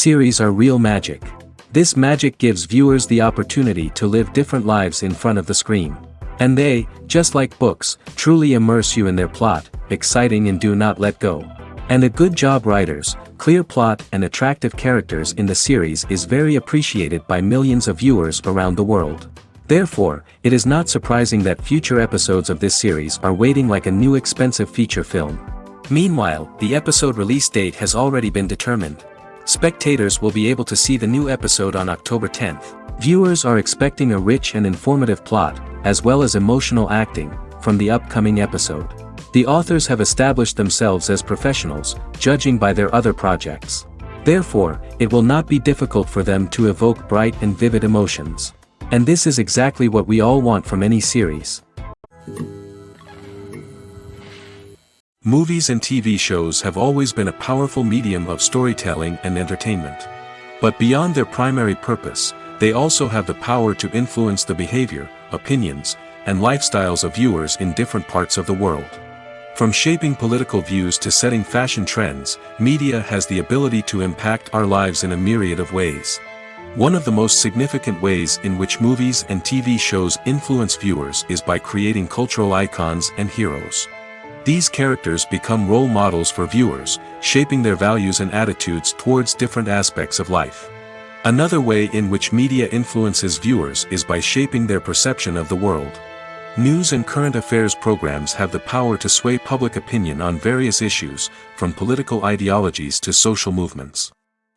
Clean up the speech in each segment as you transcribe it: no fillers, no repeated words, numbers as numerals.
series are real magic. This magic gives viewers the opportunity to live different lives in front of the screen. And they, just like books, truly immerse you in their plot, exciting and do not let go. And a good job writers, clear plot and attractive characters in the series is very appreciated by millions of viewers around the world. Therefore, it is not surprising that future episodes of this series are waiting like a new expensive feature film. Meanwhile, the episode release date has already been determined. Spectators will be able to see the new episode on October 10th. Viewers are expecting a rich and informative plot, as well as emotional acting, from the upcoming episode. The authors have established themselves as professionals, judging by their other projects. Therefore, it will not be difficult for them to evoke bright and vivid emotions. And this is exactly what we all want from any series. Movies and TV shows have always been a powerful medium of storytelling and entertainment. But beyond their primary purpose, they also have the power to influence the behavior, opinions, and lifestyles of viewers in different parts of the world. From shaping political views to setting fashion trends, media has the ability to impact our lives in a myriad of ways. One of the most significant ways in which movies and TV shows influence viewers is by creating cultural icons and heroes. These characters become role models for viewers, shaping their values and attitudes towards different aspects of life. Another way in which media influences viewers is by shaping their perception of the world. News and current affairs programs have the power to sway public opinion on various issues, from political ideologies to social movements.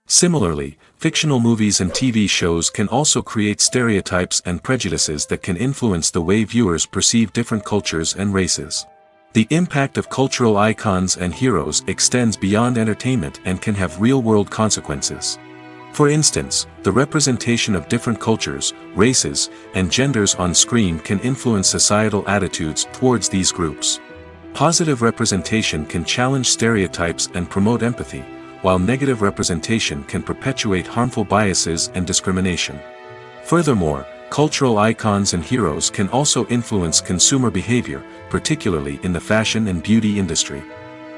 Similarly, fictional movies and TV shows can also create stereotypes and prejudices that can influence the way viewers perceive different cultures and races. The impact of cultural icons and heroes extends beyond entertainment and can have real-world consequences. For instance, the representation of different cultures, races, and genders on screen can influence societal attitudes towards these groups. Positive representation can challenge stereotypes and promote empathy, while negative representation can perpetuate harmful biases and discrimination. Furthermore, cultural icons and heroes can also influence consumer behavior, particularly in the fashion and beauty industry.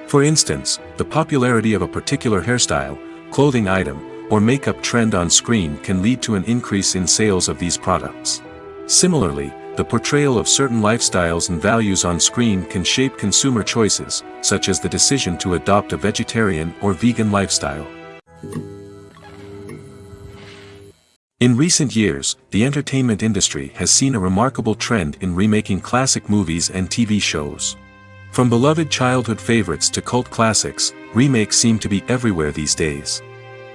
For instance, the popularity of a particular hairstyle, clothing item, or makeup trend on screen can lead to an increase in sales of these products. Similarly, the portrayal of certain lifestyles and values on screen can shape consumer choices, such as the decision to adopt a vegetarian or vegan lifestyle. In recent years, the entertainment industry has seen a remarkable trend in remaking classic movies and TV shows. From beloved childhood favorites to cult classics, remakes seem to be everywhere these days.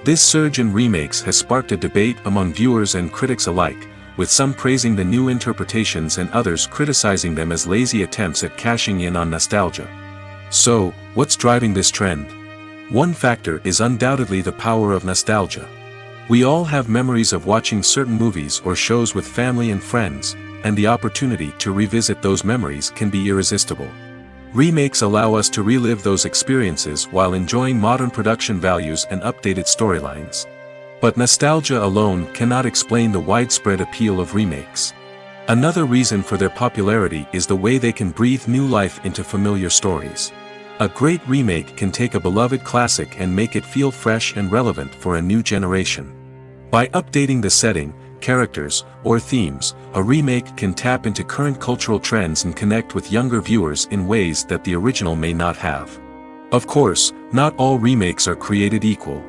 This surge in remakes has sparked a debate among viewers and critics alike, with some praising the new interpretations and others criticizing them as lazy attempts at cashing in on nostalgia. So, what's driving this trend? One factor is undoubtedly the power of nostalgia. We all have memories of watching certain movies or shows with family and friends, and the opportunity to revisit those memories can be irresistible. Remakes allow us to relive those experiences while enjoying modern production values and updated storylines. But nostalgia alone cannot explain the widespread appeal of remakes. Another reason for their popularity is the way they can breathe new life into familiar stories. A great remake can take a beloved classic and make it feel fresh and relevant for a new generation. By updating the setting, characters, or themes, a remake can tap into current cultural trends and connect with younger viewers in ways that the original may not have. Of course, not all remakes are created equal.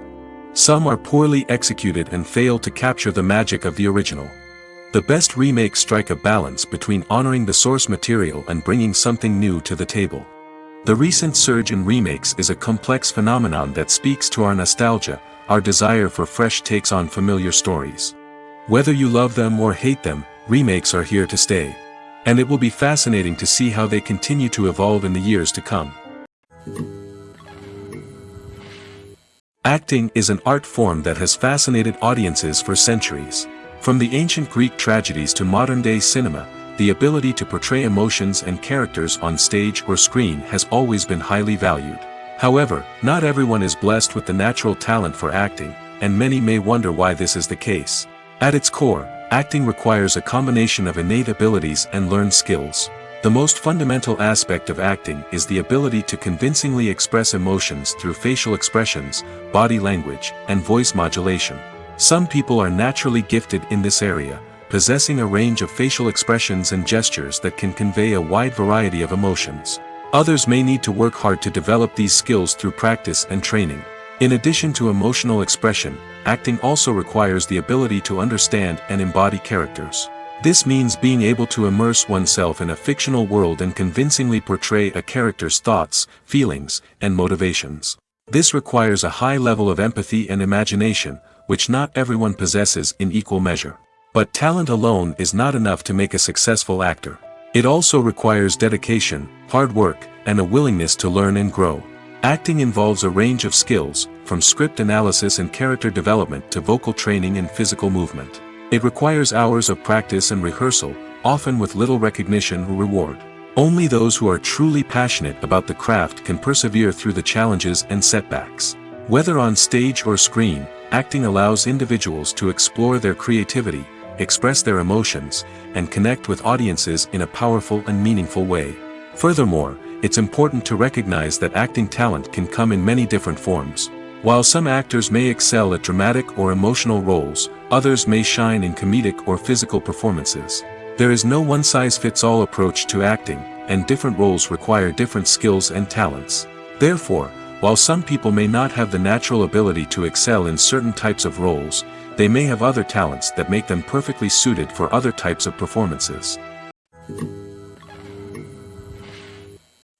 Some are poorly executed and fail to capture the magic of the original. The best remakes strike a balance between honoring the source material and bringing something new to the table. The recent surge in remakes is a complex phenomenon that speaks to our nostalgia, our desire for fresh takes on familiar stories. Whether you love them or hate them, remakes are here to stay. And it will be fascinating to see how they continue to evolve in the years to come. Acting is an art form that has fascinated audiences for centuries. From the ancient Greek tragedies to modern-day cinema, the ability to portray emotions and characters on stage or screen has always been highly valued. However, not everyone is blessed with the natural talent for acting, and many may wonder why this is the case. At its core, acting requires a combination of innate abilities and learned skills. The most fundamental aspect of acting is the ability to convincingly express emotions through facial expressions, body language, and voice modulation. Some people are naturally gifted in this area, possessing a range of facial expressions and gestures that can convey a wide variety of emotions. Others may need to work hard to develop these skills through practice and training. In addition to emotional expression, acting also requires the ability to understand and embody characters. This means being able to immerse oneself in a fictional world and convincingly portray a character's thoughts, feelings, and motivations. This requires a high level of empathy and imagination, which not everyone possesses in equal measure. But talent alone is not enough to make a successful actor. It also requires dedication, hard work, and a willingness to learn and grow. Acting involves a range of skills, from script analysis and character development to vocal training and physical movement. It requires hours of practice and rehearsal, often with little recognition or reward. Only those who are truly passionate about the craft can persevere through the challenges and setbacks. Whether on stage or screen, acting allows individuals to explore their creativity, express their emotions, and connect with audiences in a powerful and meaningful way. Furthermore, it's important to recognize that acting talent can come in many different forms. While some actors may excel at dramatic or emotional roles, others may shine in comedic or physical performances. There is no one-size-fits-all approach to acting, and different roles require different skills and talents. Therefore, while some people may not have the natural ability to excel in certain types of roles, they may have other talents that make them perfectly suited for other types of performances.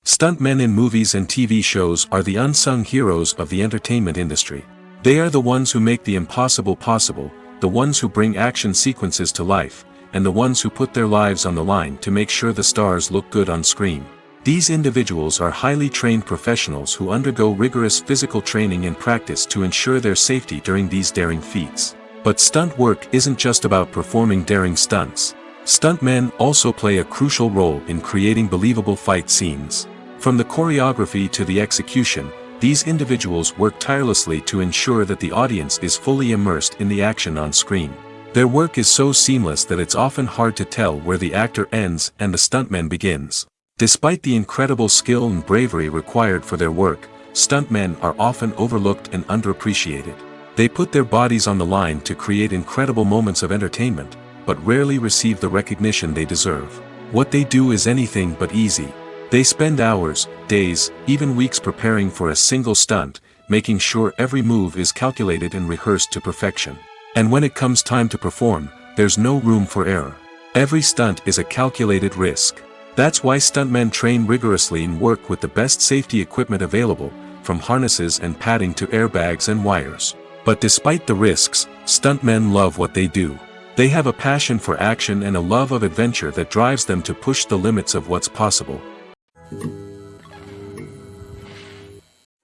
Stuntmen in movies and TV shows are the unsung heroes of the entertainment industry. They are the ones who make the impossible possible, the ones who bring action sequences to life, and the ones who put their lives on the line to make sure the stars look good on screen. These individuals are highly trained professionals who undergo rigorous physical training and practice to ensure their safety during these daring feats. But stunt work isn't just about performing daring stunts. Stuntmen also play a crucial role in creating believable fight scenes. From the choreography to the execution, these individuals work tirelessly to ensure that the audience is fully immersed in the action on screen. Their work is so seamless that it's often hard to tell where the actor ends and the stuntman begins. Despite the incredible skill and bravery required for their work, stuntmen are often overlooked and underappreciated. They put their bodies on the line to create incredible moments of entertainment, but rarely receive the recognition they deserve. What they do is anything but easy. They spend hours, days, even weeks preparing for a single stunt, making sure every move is calculated and rehearsed to perfection. And when it comes time to perform, there's no room for error. Every stunt is a calculated risk. That's why stuntmen train rigorously and work with the best safety equipment available, from harnesses and padding to airbags and wires. But despite the risks, stuntmen love what they do. They have a passion for action and a love of adventure that drives them to push the limits of what's possible.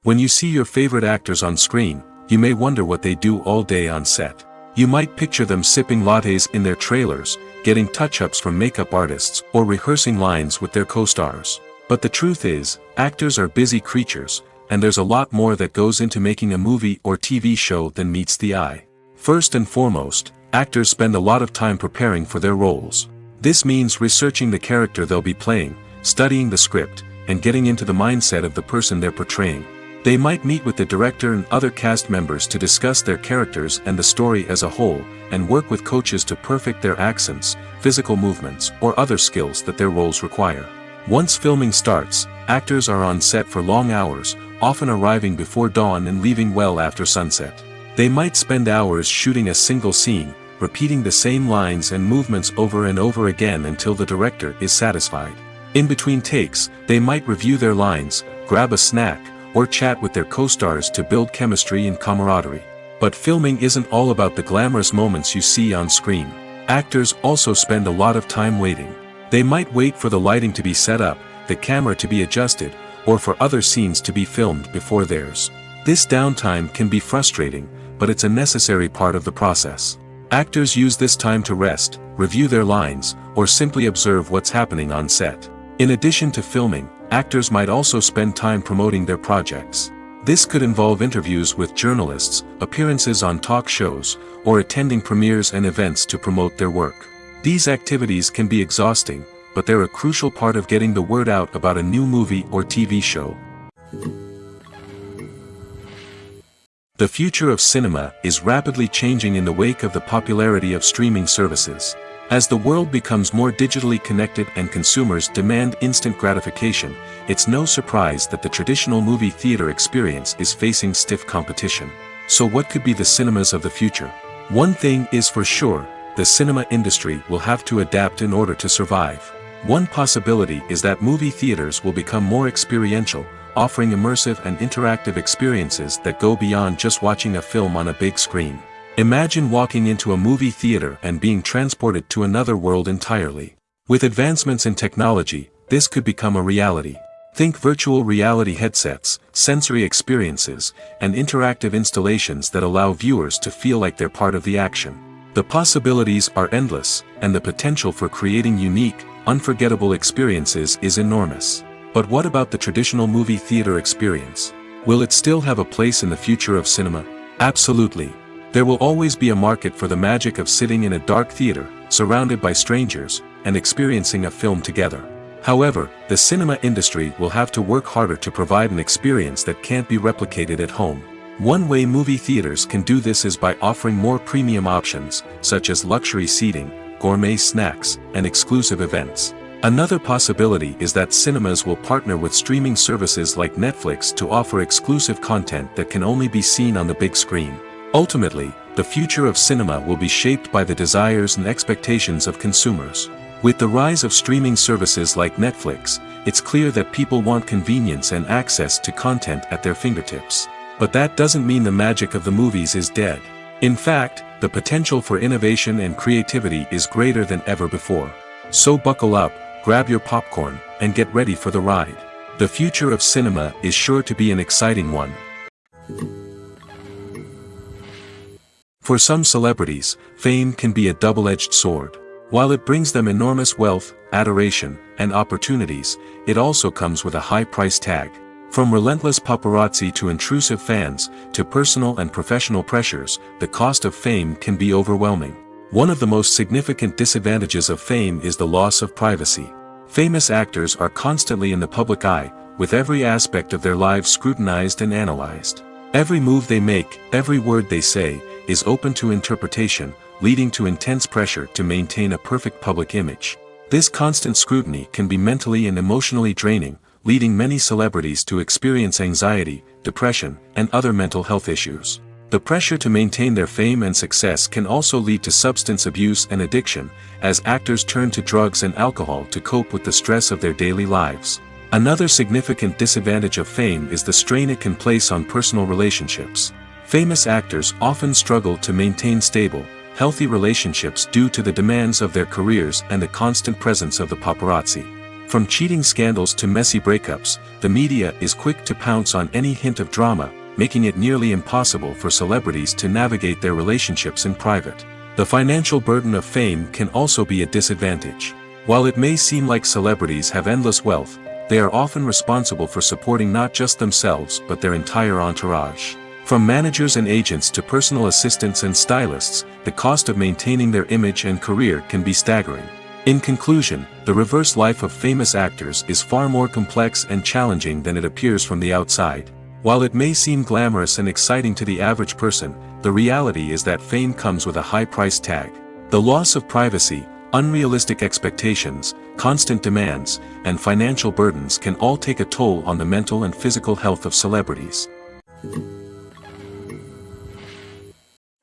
When you see your favorite actors on screen, you may wonder what they do all day on set. You might picture them sipping lattes in their trailers, getting touch-ups from makeup artists, or rehearsing lines with their co-stars. But the truth is, actors are busy creatures, and there's a lot more that goes into making a movie or TV show than meets the eye. First and foremost, actors spend a lot of time preparing for their roles. This means researching the character they'll be playing, studying the script, and getting into the mindset of the person they're portraying. They might meet with the director and other cast members to discuss their characters and the story as a whole, and work with coaches to perfect their accents, physical movements, or other skills that their roles require. Once filming starts, actors are on set for long hours, often arriving before dawn and leaving well after sunset. They might spend hours shooting a single scene, repeating the same lines and movements over and over again until the director is satisfied. In between takes, they might review their lines, grab a snack, or chat with their co-stars to build chemistry and camaraderie. But filming isn't all about the glamorous moments you see on screen. Actors also spend a lot of time waiting. They might wait for the lighting to be set up, the camera to be adjusted, or for other scenes to be filmed before theirs. This downtime can be frustrating, but it's a necessary part of the process. Actors use this time to rest, review their lines, or simply observe what's happening on set. In addition to filming, actors might also spend time promoting their projects. This could involve interviews with journalists, appearances on talk shows, or attending premieres and events to promote their work. These activities can be exhausting, but they're a crucial part of getting the word out about a new movie or TV show. The future of cinema is rapidly changing in the wake of the popularity of streaming services. As the world becomes more digitally connected and consumers demand instant gratification, it's no surprise that the traditional movie theater experience is facing stiff competition. So what could be the cinemas of the future? One thing is for sure, the cinema industry will have to adapt in order to survive. One possibility is that movie theaters will become more experiential, offering immersive and interactive experiences that go beyond just watching a film on a big screen. Imagine walking into a movie theater and being transported to another world entirely. With advancements in technology, this could become a reality. Think virtual reality headsets, sensory experiences, and interactive installations that allow viewers to feel like they're part of the action. The possibilities are endless, and the potential for creating unique, unforgettable experiences is enormous. But what about the traditional movie theater experience? Will it still have a place in the future of cinema? Absolutely. There will always be a market for the magic of sitting in a dark theater, surrounded by strangers, and experiencing a film together. However, the cinema industry will have to work harder to provide an experience that can't be replicated at home. One way movie theaters can do this is by offering more premium options, such as luxury seating, gourmet snacks, and exclusive events. Another possibility is that cinemas will partner with streaming services like Netflix to offer exclusive content that can only be seen on the big screen. Ultimately, the future of cinema will be shaped by the desires and expectations of consumers. With the rise of streaming services like Netflix, it's clear that people want convenience and access to content at their fingertips. But that doesn't mean the magic of the movies is dead. In fact, the potential for innovation and creativity is greater than ever before. So buckle up, grab your popcorn, and get ready for the ride. The future of cinema is sure to be an exciting one. For some celebrities, fame can be a double-edged sword. While it brings them enormous wealth, adoration, and opportunities, it also comes with a high price tag. From relentless paparazzi to intrusive fans, to personal and professional pressures, the cost of fame can be overwhelming. One of the most significant disadvantages of fame is the loss of privacy. Famous actors are constantly in the public eye, with every aspect of their lives scrutinized and analyzed. Every move they make, every word they say, is open to interpretation, leading to intense pressure to maintain a perfect public image. This constant scrutiny can be mentally and emotionally draining, leading many celebrities to experience anxiety, depression, and other mental health issues. The pressure to maintain their fame and success can also lead to substance abuse and addiction, as actors turn to drugs and alcohol to cope with the stress of their daily lives. Another significant disadvantage of fame is the strain it can place on personal relationships. Famous actors often struggle to maintain stable, healthy relationships due to the demands of their careers and the constant presence of the paparazzi. From cheating scandals to messy breakups, the media is quick to pounce on any hint of drama, making it nearly impossible for celebrities to navigate their relationships in private. The financial burden of fame can also be a disadvantage. While it may seem like celebrities have endless wealth, they are often responsible for supporting not just themselves but their entire entourage. From managers and agents to personal assistants and stylists, the cost of maintaining their image and career can be staggering. In conclusion, the reverse life of famous actors is far more complex and challenging than it appears from the outside. While it may seem glamorous and exciting to the average person, the reality is that fame comes with a high price tag. The loss of privacy, unrealistic expectations, constant demands, and financial burdens can all take a toll on the mental and physical health of celebrities.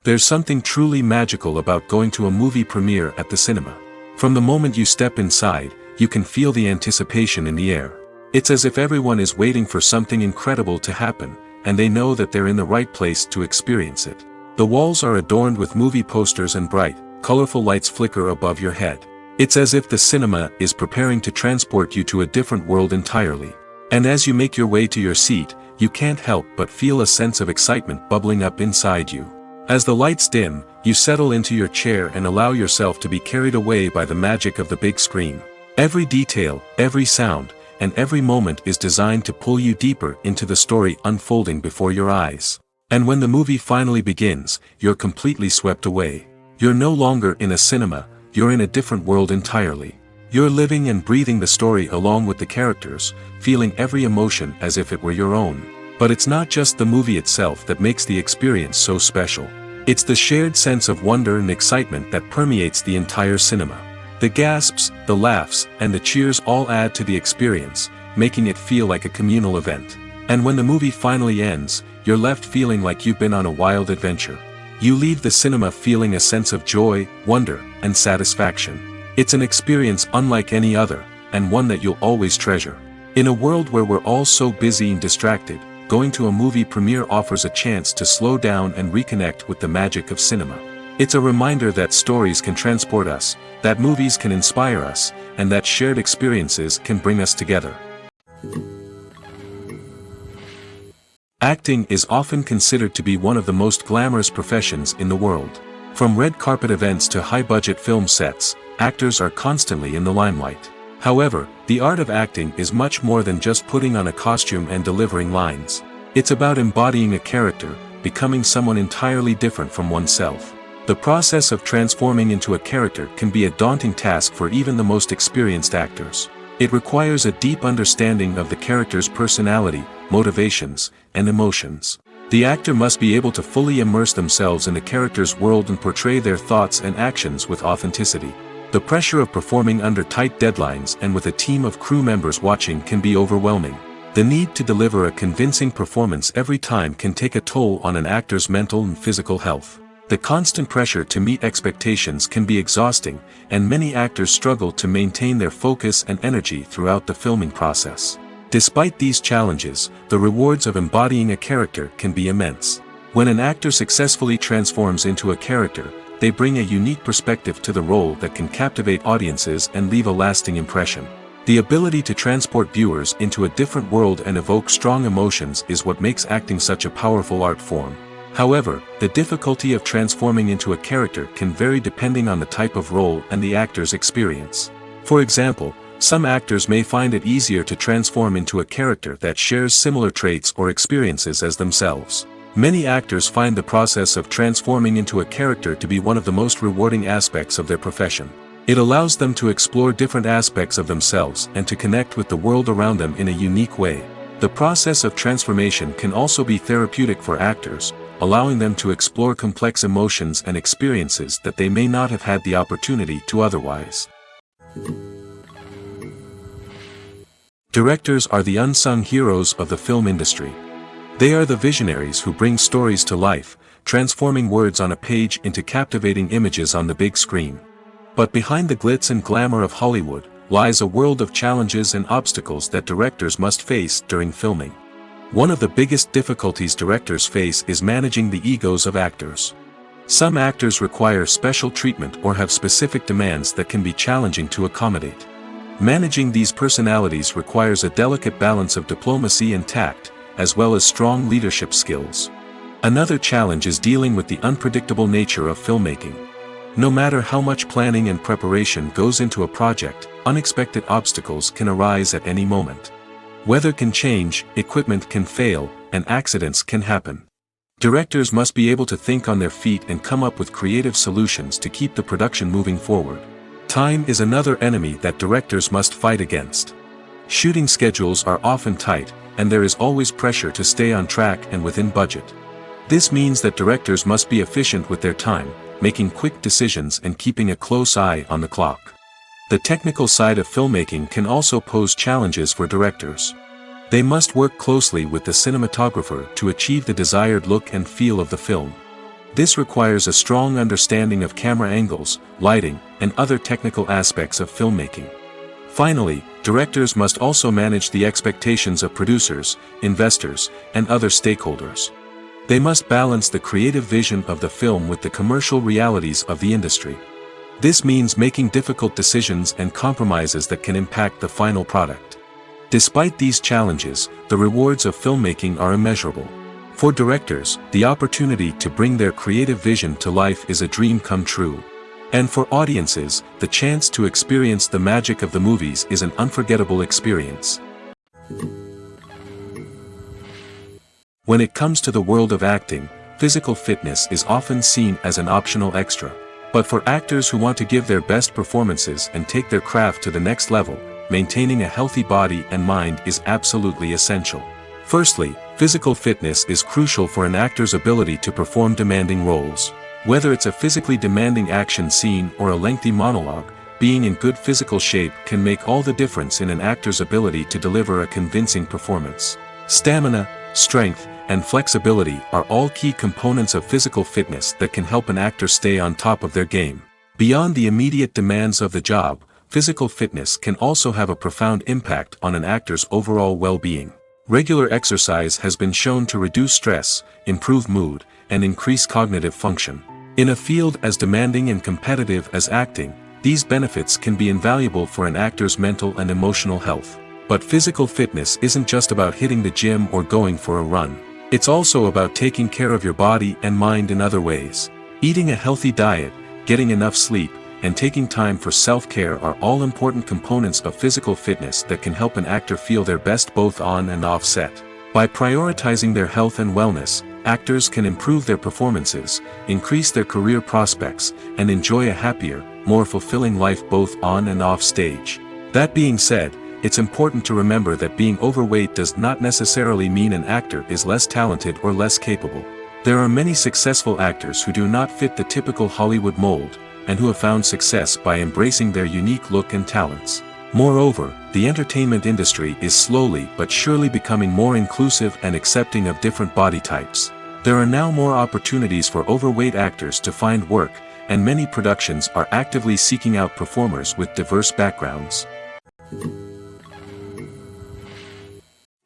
There's something truly magical about going to a movie premiere at the cinema. From the moment you step inside, you can feel the anticipation in the air. It's as if everyone is waiting for something incredible to happen, and they know that they're in the right place to experience it. The walls are adorned with movie posters and bright, colorful lights flicker above your head. It's as if the cinema is preparing to transport you to a different world entirely. And as you make your way to your seat, you can't help but feel a sense of excitement bubbling up inside you. As the lights dim, you settle into your chair and allow yourself to be carried away by the magic of the big screen. Every detail, every sound, and every moment is designed to pull you deeper into the story unfolding before your eyes. And when the movie finally begins, you're completely swept away. You're no longer in a cinema, you're in a different world entirely. You're living and breathing the story along with the characters, feeling every emotion as if it were your own. But it's not just the movie itself that makes the experience so special. It's the shared sense of wonder and excitement that permeates the entire cinema. The gasps, the laughs, and the cheers all add to the experience, making it feel like a communal event. And when the movie finally ends, you're left feeling like you've been on a wild adventure. You leave the cinema feeling a sense of joy, wonder, and satisfaction. It's an experience unlike any other, and one that you'll always treasure. In a world where we're all so busy and distracted, going to a movie premiere offers a chance to slow down and reconnect with the magic of cinema. It's a reminder that stories can transport us, that movies can inspire us, and that shared experiences can bring us together. Acting is often considered to be one of the most glamorous professions in the world. From red carpet events to high-budget film sets, actors are constantly in the limelight. However, the art of acting is much more than just putting on a costume and delivering lines. It's about embodying a character, becoming someone entirely different from oneself. The process of transforming into a character can be a daunting task for even the most experienced actors. It requires a deep understanding of the character's personality, motivations, and emotions. The actor must be able to fully immerse themselves in the character's world and portray their thoughts and actions with authenticity. The pressure of performing under tight deadlines and with a team of crew members watching can be overwhelming. The need to deliver a convincing performance every time can take a toll on an actor's mental and physical health. The constant pressure to meet expectations can be exhausting, and many actors struggle to maintain their focus and energy throughout the filming process. Despite these challenges, the rewards of embodying a character can be immense. When an actor successfully transforms into a character, they bring a unique perspective to the role that can captivate audiences and leave a lasting impression. The ability to transport viewers into a different world and evoke strong emotions is what makes acting such a powerful art form. However, the difficulty of transforming into a character can vary depending on the type of role and the actor's experience. For example, some actors may find it easier to transform into a character that shares similar traits or experiences as themselves. Many actors find the process of transforming into a character to be one of the most rewarding aspects of their profession. It allows them to explore different aspects of themselves and to connect with the world around them in a unique way. The process of transformation can also be therapeutic for actors, allowing them to explore complex emotions and experiences that they may not have had the opportunity to otherwise. Directors are the unsung heroes of the film industry. They are the visionaries who bring stories to life, transforming words on a page into captivating images on the big screen. But behind the glitz and glamour of Hollywood, lies a world of challenges and obstacles that directors must face during filming. One of the biggest difficulties directors face is managing the egos of actors. Some actors require special treatment or have specific demands that can be challenging to accommodate. Managing these personalities requires a delicate balance of diplomacy and tact, as well as strong leadership skills. Another challenge is dealing with the unpredictable nature of filmmaking. No matter how much planning and preparation goes into a project, unexpected obstacles can arise at any moment. Weather can change, equipment can fail, and accidents can happen. Directors must be able to think on their feet and come up with creative solutions to keep the production moving forward. Time is another enemy that directors must fight against. Shooting schedules are often tight, and there is always pressure to stay on track and within budget. This means that directors must be efficient with their time, making quick decisions and keeping a close eye on the clock. The technical side of filmmaking can also pose challenges for directors. They must work closely with the cinematographer to achieve the desired look and feel of the film. This requires a strong understanding of camera angles, lighting, and other technical aspects of filmmaking. Finally, directors must also manage the expectations of producers, investors, and other stakeholders. They must balance the creative vision of the film with the commercial realities of the industry. This means making difficult decisions and compromises that can impact the final product. Despite these challenges, the rewards of filmmaking are immeasurable. For directors, the opportunity to bring their creative vision to life is a dream come true. And for audiences, the chance to experience the magic of the movies is an unforgettable experience. When it comes to the world of acting, physical fitness is often seen as an optional extra. But for actors who want to give their best performances and take their craft to the next level, maintaining a healthy body and mind is absolutely essential. Firstly, physical fitness is crucial for an actor's ability to perform demanding roles. Whether it's a physically demanding action scene or a lengthy monologue, being in good physical shape can make all the difference in an actor's ability to deliver a convincing performance. Stamina, strength, and flexibility are all key components of physical fitness that can help an actor stay on top of their game. Beyond the immediate demands of the job, physical fitness can also have a profound impact on an actor's overall well-being. Regular exercise has been shown to reduce stress, improve mood, and increase cognitive function. In a field as demanding and competitive as acting, these benefits can be invaluable for an actor's mental and emotional health. But physical fitness isn't just about hitting the gym or going for a run. It's also about taking care of your body and mind in other ways. Eating a healthy diet, getting enough sleep, and taking time for self-care are all important components of physical fitness that can help an actor feel their best both on and off set. By prioritizing their health and wellness, actors can improve their performances, increase their career prospects, and enjoy a happier, more fulfilling life both on and off stage. That being said, it's important to remember that being overweight does not necessarily mean an actor is less talented or less capable. There are many successful actors who do not fit the typical Hollywood mold, and who have found success by embracing their unique look and talents. Moreover, the entertainment industry is slowly but surely becoming more inclusive and accepting of different body types. There are now more opportunities for overweight actors to find work, and many productions are actively seeking out performers with diverse backgrounds.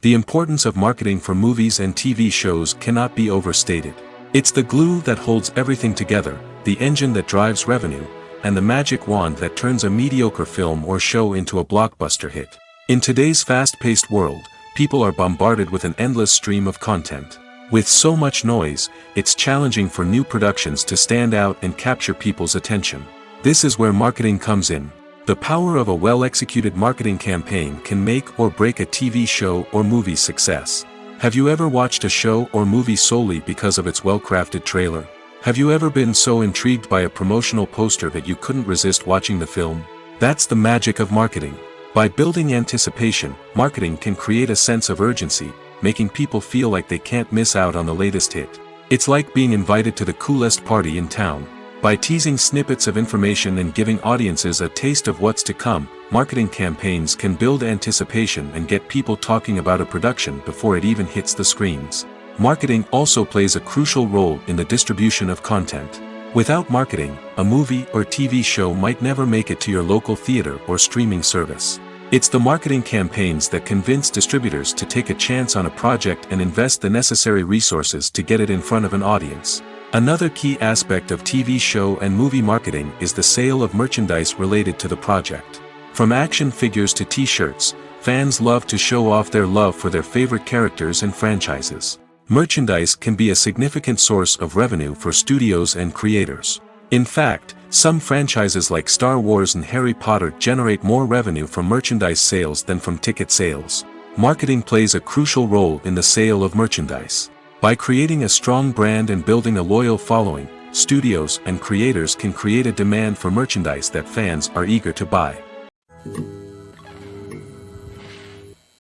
The importance of marketing for movies and TV shows cannot be overstated. It's the glue that holds everything together, the engine that drives revenue, and the magic wand that turns a mediocre film or show into a blockbuster hit. In today's fast-paced world, people are bombarded with an endless stream of content. With so much noise, it's challenging for new productions to stand out and capture people's attention. This is where marketing comes in. The power of a well-executed marketing campaign can make or break a TV show or movie's success. Have you ever watched a show or movie solely because of its well-crafted trailer? Have you ever been so intrigued by a promotional poster that you couldn't resist watching the film? That's the magic of marketing. By building anticipation, marketing can create a sense of urgency, making people feel like they can't miss out on the latest hit. It's like being invited to the coolest party in town. By teasing snippets of information and giving audiences a taste of what's to come, marketing campaigns can build anticipation and get people talking about a production before it even hits the screens. Marketing also plays a crucial role in the distribution of content. Without marketing, a movie or TV show might never make it to your local theater or streaming service. It's the marketing campaigns that convince distributors to take a chance on a project and invest the necessary resources to get it in front of an audience. Another key aspect of TV show and movie marketing is the sale of merchandise related to the project. From action figures to t-shirts, fans love to show off their love for their favorite characters and franchises. Merchandise can be a significant source of revenue for studios and creators. In fact, some franchises like Star Wars and Harry Potter generate more revenue from merchandise sales than from ticket sales. Marketing plays a crucial role in the sale of merchandise. By creating a strong brand and building a loyal following, studios and creators can create a demand for merchandise that fans are eager to buy.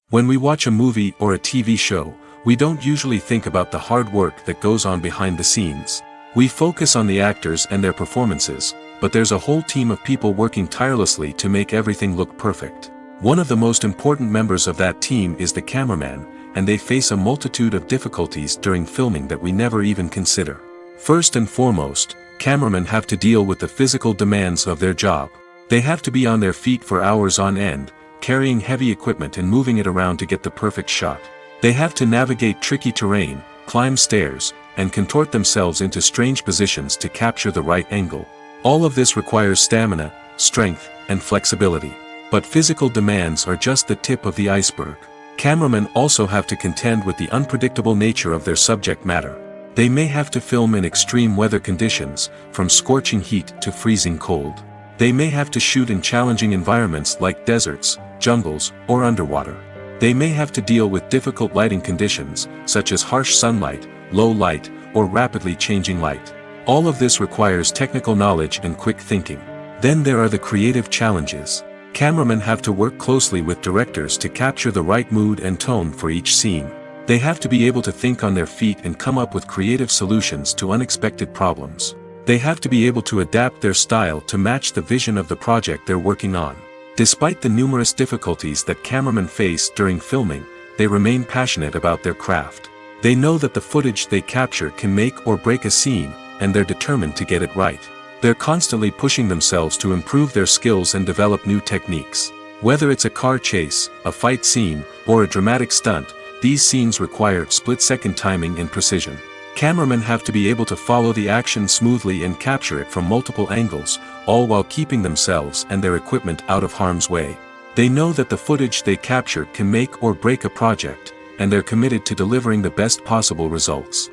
When we watch a movie or a TV show, we don't usually think about the hard work that goes on behind the scenes. We focus on the actors and their performances, but there's a whole team of people working tirelessly to make everything look perfect. One of the most important members of that team is the cameraman, and they face a multitude of difficulties during filming that we never even consider. First and foremost, cameramen have to deal with the physical demands of their job. They have to be on their feet for hours on end, carrying heavy equipment and moving it around to get the perfect shot. They have to navigate tricky terrain, climb stairs, and contort themselves into strange positions to capture the right angle. All of this requires stamina, strength, and flexibility. But physical demands are just the tip of the iceberg. Cameramen also have to contend with the unpredictable nature of their subject matter. They may have to film in extreme weather conditions, from scorching heat to freezing cold. They may have to shoot in challenging environments like deserts, jungles, or underwater. They may have to deal with difficult lighting conditions, such as harsh sunlight, low light, or rapidly changing light. All of this requires technical knowledge and quick thinking. Then there are the creative challenges. Cameramen have to work closely with directors to capture the right mood and tone for each scene. They have to be able to think on their feet and come up with creative solutions to unexpected problems. They have to be able to adapt their style to match the vision of the project they're working on. Despite the numerous difficulties that cameramen face during filming, they remain passionate about their craft. They know that the footage they capture can make or break a scene, and they're determined to get it right. They're constantly pushing themselves to improve their skills and develop new techniques. Whether it's a car chase, a fight scene, or a dramatic stunt, these scenes require split-second timing and precision. Cameramen have to be able to follow the action smoothly and capture it from multiple angles, all while keeping themselves and their equipment out of harm's way. They know that the footage they capture can make or break a project, and they're committed to delivering the best possible results.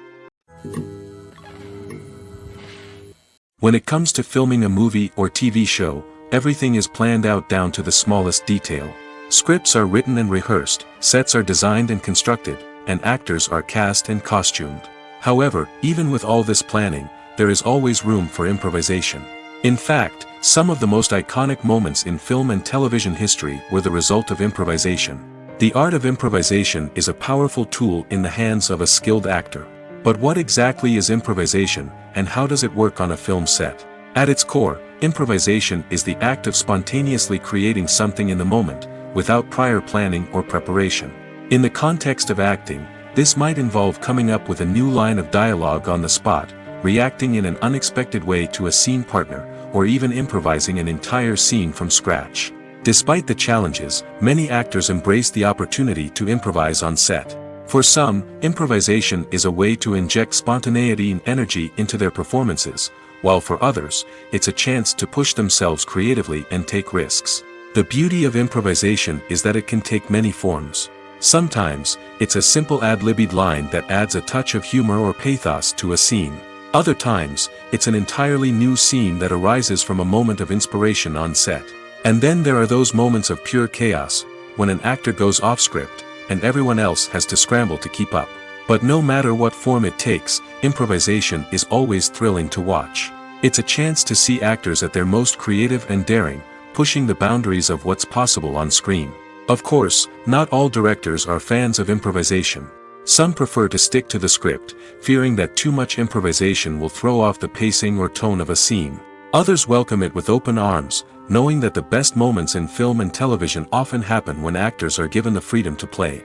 When it comes to filming a movie or TV show, everything is planned out down to the smallest detail. Scripts are written and rehearsed, sets are designed and constructed, and actors are cast and costumed. However, even with all this planning, there is always room for improvisation. In fact, some of the most iconic moments in film and television history were the result of improvisation. The art of improvisation is a powerful tool in the hands of a skilled actor. But what exactly is improvisation, and how does it work on a film set? At its core, improvisation is the act of spontaneously creating something in the moment, without prior planning or preparation. In the context of acting, this might involve coming up with a new line of dialogue on the spot, reacting in an unexpected way to a scene partner, or even improvising an entire scene from scratch. Despite the challenges, many actors embrace the opportunity to improvise on set. For some, improvisation is a way to inject spontaneity and energy into their performances, while for others, it's a chance to push themselves creatively and take risks. The beauty of improvisation is that it can take many forms. Sometimes, it's a simple ad-libbed line that adds a touch of humor or pathos to a scene. Other times, it's an entirely new scene that arises from a moment of inspiration on set. And then there are those moments of pure chaos, when an actor goes off script, and everyone else has to scramble to keep up. But no matter what form it takes, improvisation is always thrilling to watch. It's a chance to see actors at their most creative and daring, pushing the boundaries of what's possible on screen. Of course, not all directors are fans of improvisation. Some prefer to stick to the script, fearing that too much improvisation will throw off the pacing or tone of a scene. Others welcome it with open arms, knowing that the best moments in film and television often happen when actors are given the freedom to play.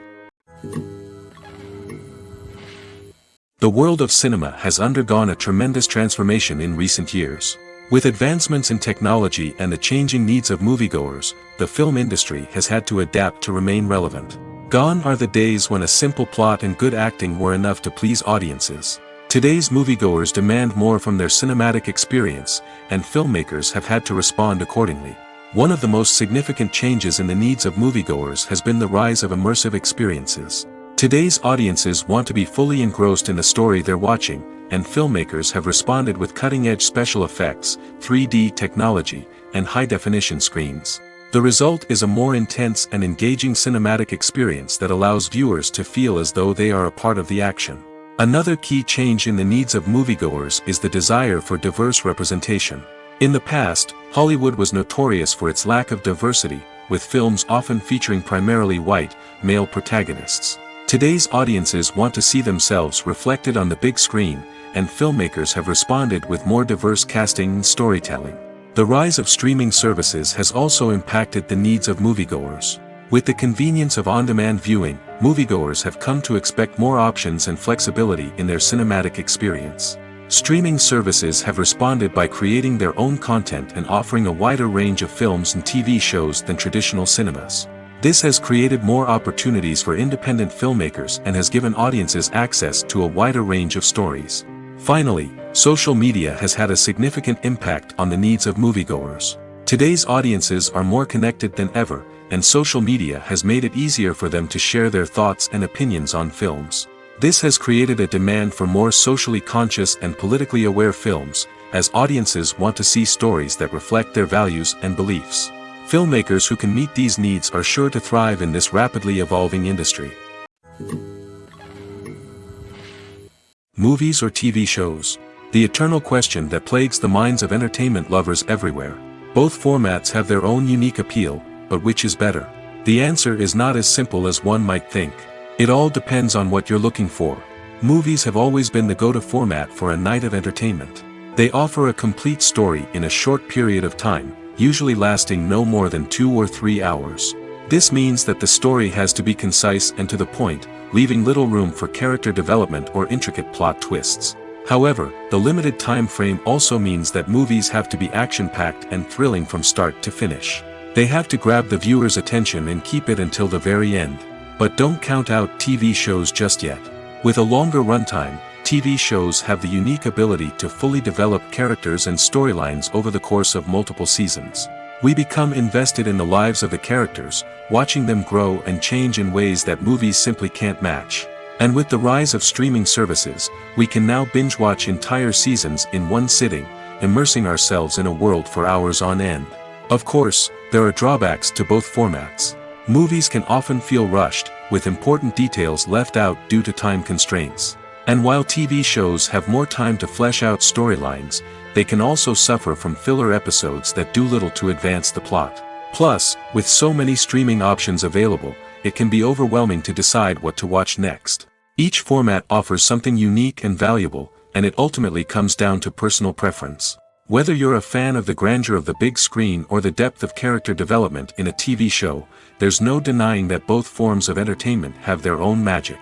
The world of cinema has undergone a tremendous transformation in recent years. With advancements in technology and the changing needs of moviegoers, the film industry has had to adapt to remain relevant. Gone are the days when a simple plot and good acting were enough to please audiences. Today's moviegoers demand more from their cinematic experience, and filmmakers have had to respond accordingly. One of the most significant changes in the needs of moviegoers has been the rise of immersive experiences. Today's audiences want to be fully engrossed in the story they're watching, and filmmakers have responded with cutting-edge special effects, 3D technology, and high-definition screens. The result is a more intense and engaging cinematic experience that allows viewers to feel as though they are a part of the action. Another key change in the needs of moviegoers is the desire for diverse representation. In the past, Hollywood was notorious for its lack of diversity, with films often featuring primarily white, male protagonists. Today's audiences want to see themselves reflected on the big screen, and filmmakers have responded with more diverse casting and storytelling. The rise of streaming services has also impacted the needs of moviegoers. With the convenience of on-demand viewing, moviegoers have come to expect more options and flexibility in their cinematic experience. Streaming services have responded by creating their own content and offering a wider range of films and TV shows than traditional cinemas. This has created more opportunities for independent filmmakers and has given audiences access to a wider range of stories. Finally, social media has had a significant impact on the needs of moviegoers. Today's audiences are more connected than ever, and social media has made it easier for them to share their thoughts and opinions on films. This has created a demand for more socially conscious and politically aware films, as audiences want to see stories that reflect their values and beliefs. Filmmakers who can meet these needs are sure to thrive in this rapidly evolving industry. Movies or TV shows. The eternal question that plagues the minds of entertainment lovers everywhere. Both formats have their own unique appeal, but which is better? The answer is not as simple as one might think. It all depends on what you're looking for. Movies have always been the go-to format for a night of entertainment. They offer a complete story in a short period of time, usually lasting no more than 2 or 3 hours. This means that the story has to be concise and to the point, leaving little room for character development or intricate plot twists. However, the limited time frame also means that movies have to be action-packed and thrilling from start to finish. They have to grab the viewer's attention and keep it until the very end. But don't count out TV shows just yet. With a longer runtime, TV shows have the unique ability to fully develop characters and storylines over the course of multiple seasons. We become invested in the lives of the characters, watching them grow and change in ways that movies simply can't match. And with the rise of streaming services, we can now binge-watch entire seasons in one sitting, immersing ourselves in a world for hours on end. Of course, there are drawbacks to both formats. Movies can often feel rushed, with important details left out due to time constraints. And while TV shows have more time to flesh out storylines, they can also suffer from filler episodes that do little to advance the plot. Plus, with so many streaming options available, it can be overwhelming to decide what to watch next. Each format offers something unique and valuable, and it ultimately comes down to personal preference. Whether you're a fan of the grandeur of the big screen or the depth of character development in a TV show, there's no denying that both forms of entertainment have their own magic.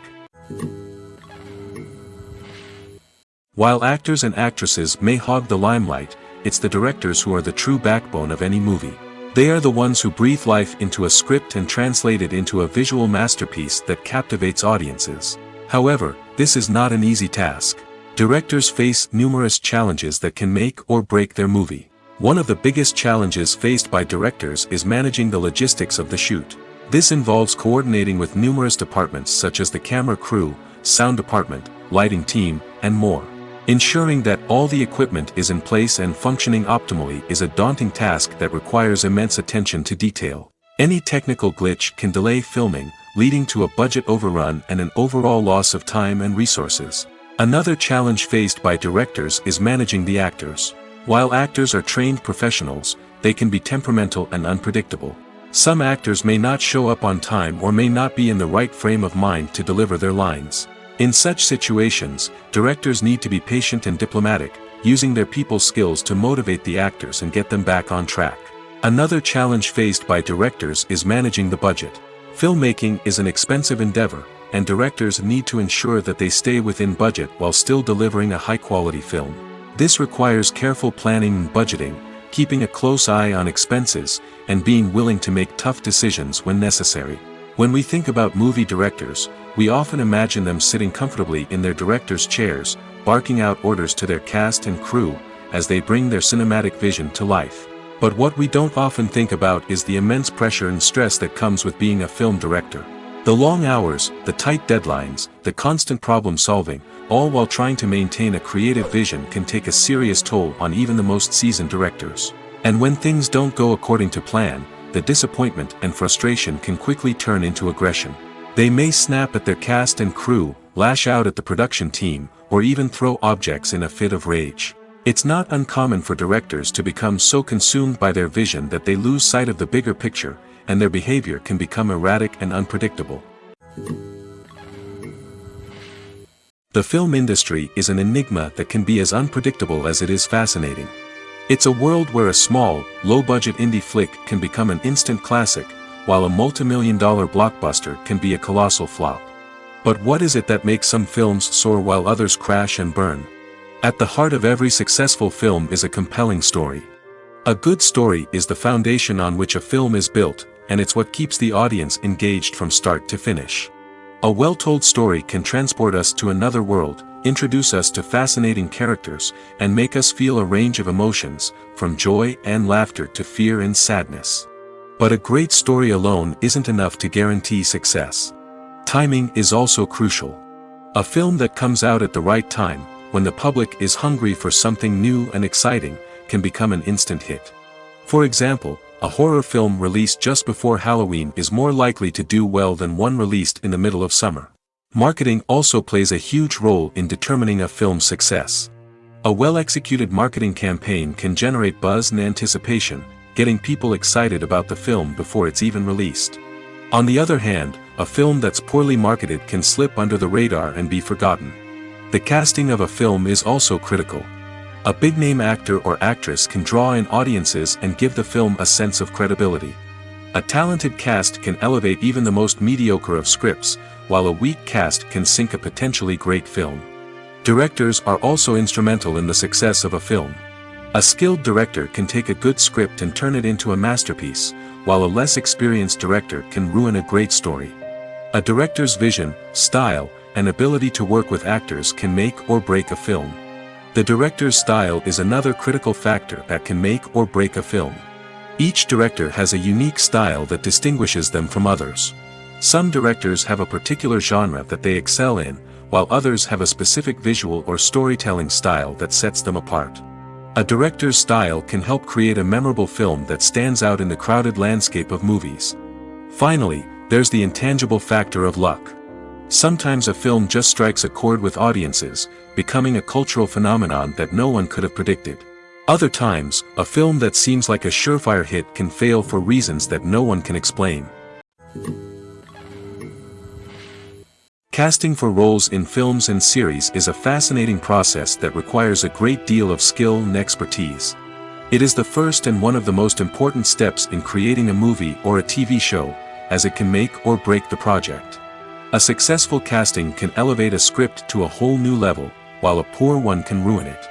While actors and actresses may hog the limelight, it's the directors who are the true backbone of any movie. They are the ones who breathe life into a script and translate it into a visual masterpiece that captivates audiences. However, this is not an easy task. Directors face numerous challenges that can make or break their movie. One of the biggest challenges faced by directors is managing the logistics of the shoot. This involves coordinating with numerous departments such as the camera crew, sound department, lighting team, and more. Ensuring that all the equipment is in place and functioning optimally is a daunting task that requires immense attention to detail. Any technical glitch can delay filming, leading to a budget overrun and an overall loss of time and resources. Another challenge faced by directors is managing the actors. While actors are trained professionals, they can be temperamental and unpredictable. Some actors may not show up on time or may not be in the right frame of mind to deliver their lines. In such situations, directors need to be patient and diplomatic, using their people skills to motivate the actors and get them back on track. Another challenge faced by directors is managing the budget. Filmmaking is an expensive endeavor, and directors need to ensure that they stay within budget while still delivering a high-quality film. This requires careful planning and budgeting, keeping a close eye on expenses, and being willing to make tough decisions when necessary. When we think about movie directors, we often imagine them sitting comfortably in their director's chairs, barking out orders to their cast and crew, as they bring their cinematic vision to life. But what we don't often think about is the immense pressure and stress that comes with being a film director. The long hours, the tight deadlines, the constant problem solving, all while trying to maintain a creative vision can take a serious toll on even the most seasoned directors. And when things don't go according to plan, the disappointment and frustration can quickly turn into aggression. They may snap at their cast and crew, lash out at the production team, or even throw objects in a fit of rage. It's not uncommon for directors to become so consumed by their vision that they lose sight of the bigger picture, and their behavior can become erratic and unpredictable. The film industry is an enigma that can be as unpredictable as it is fascinating. It's a world where a small, low-budget indie flick can become an instant classic, while a multi-million-dollar blockbuster can be a colossal flop. But what is it that makes some films soar while others crash and burn? At the heart of every successful film is a compelling story. A good story is the foundation on which a film is built, and it's what keeps the audience engaged from start to finish. A well-told story can transport us to another world, introduce us to fascinating characters, and make us feel a range of emotions, from joy and laughter to fear and sadness. But a great story alone isn't enough to guarantee success. Timing is also crucial. A film that comes out at the right time, when the public is hungry for something new and exciting, can become an instant hit. For example, a horror film released just before Halloween is more likely to do well than one released in the middle of summer. Marketing also plays a huge role in determining a film's success. A well-executed marketing campaign can generate buzz and anticipation, getting people excited about the film before it's even released. On the other hand, a film that's poorly marketed can slip under the radar and be forgotten. The casting of a film is also critical. A big-name actor or actress can draw in audiences and give the film a sense of credibility. A talented cast can elevate even the most mediocre of scripts, while a weak cast can sink a potentially great film. Directors are also instrumental in the success of a film. A skilled director can take a good script and turn it into a masterpiece, while a less experienced director can ruin a great story. A director's vision, style, and ability to work with actors can make or break a film. The director's style is another critical factor that can make or break a film. Each director has a unique style that distinguishes them from others. Some directors have a particular genre that they excel in, while others have a specific visual or storytelling style that sets them apart. A director's style can help create a memorable film that stands out in the crowded landscape of movies. Finally, there's the intangible factor of luck. Sometimes a film just strikes a chord with audiences, becoming a cultural phenomenon that no one could have predicted. Other times, a film that seems like a surefire hit can fail for reasons that no one can explain. Casting for roles in films and series is a fascinating process that requires a great deal of skill and expertise. It is the first and one of the most important steps in creating a movie or a TV show, as it can make or break the project. A successful casting can elevate a script to a whole new level, while a poor one can ruin it.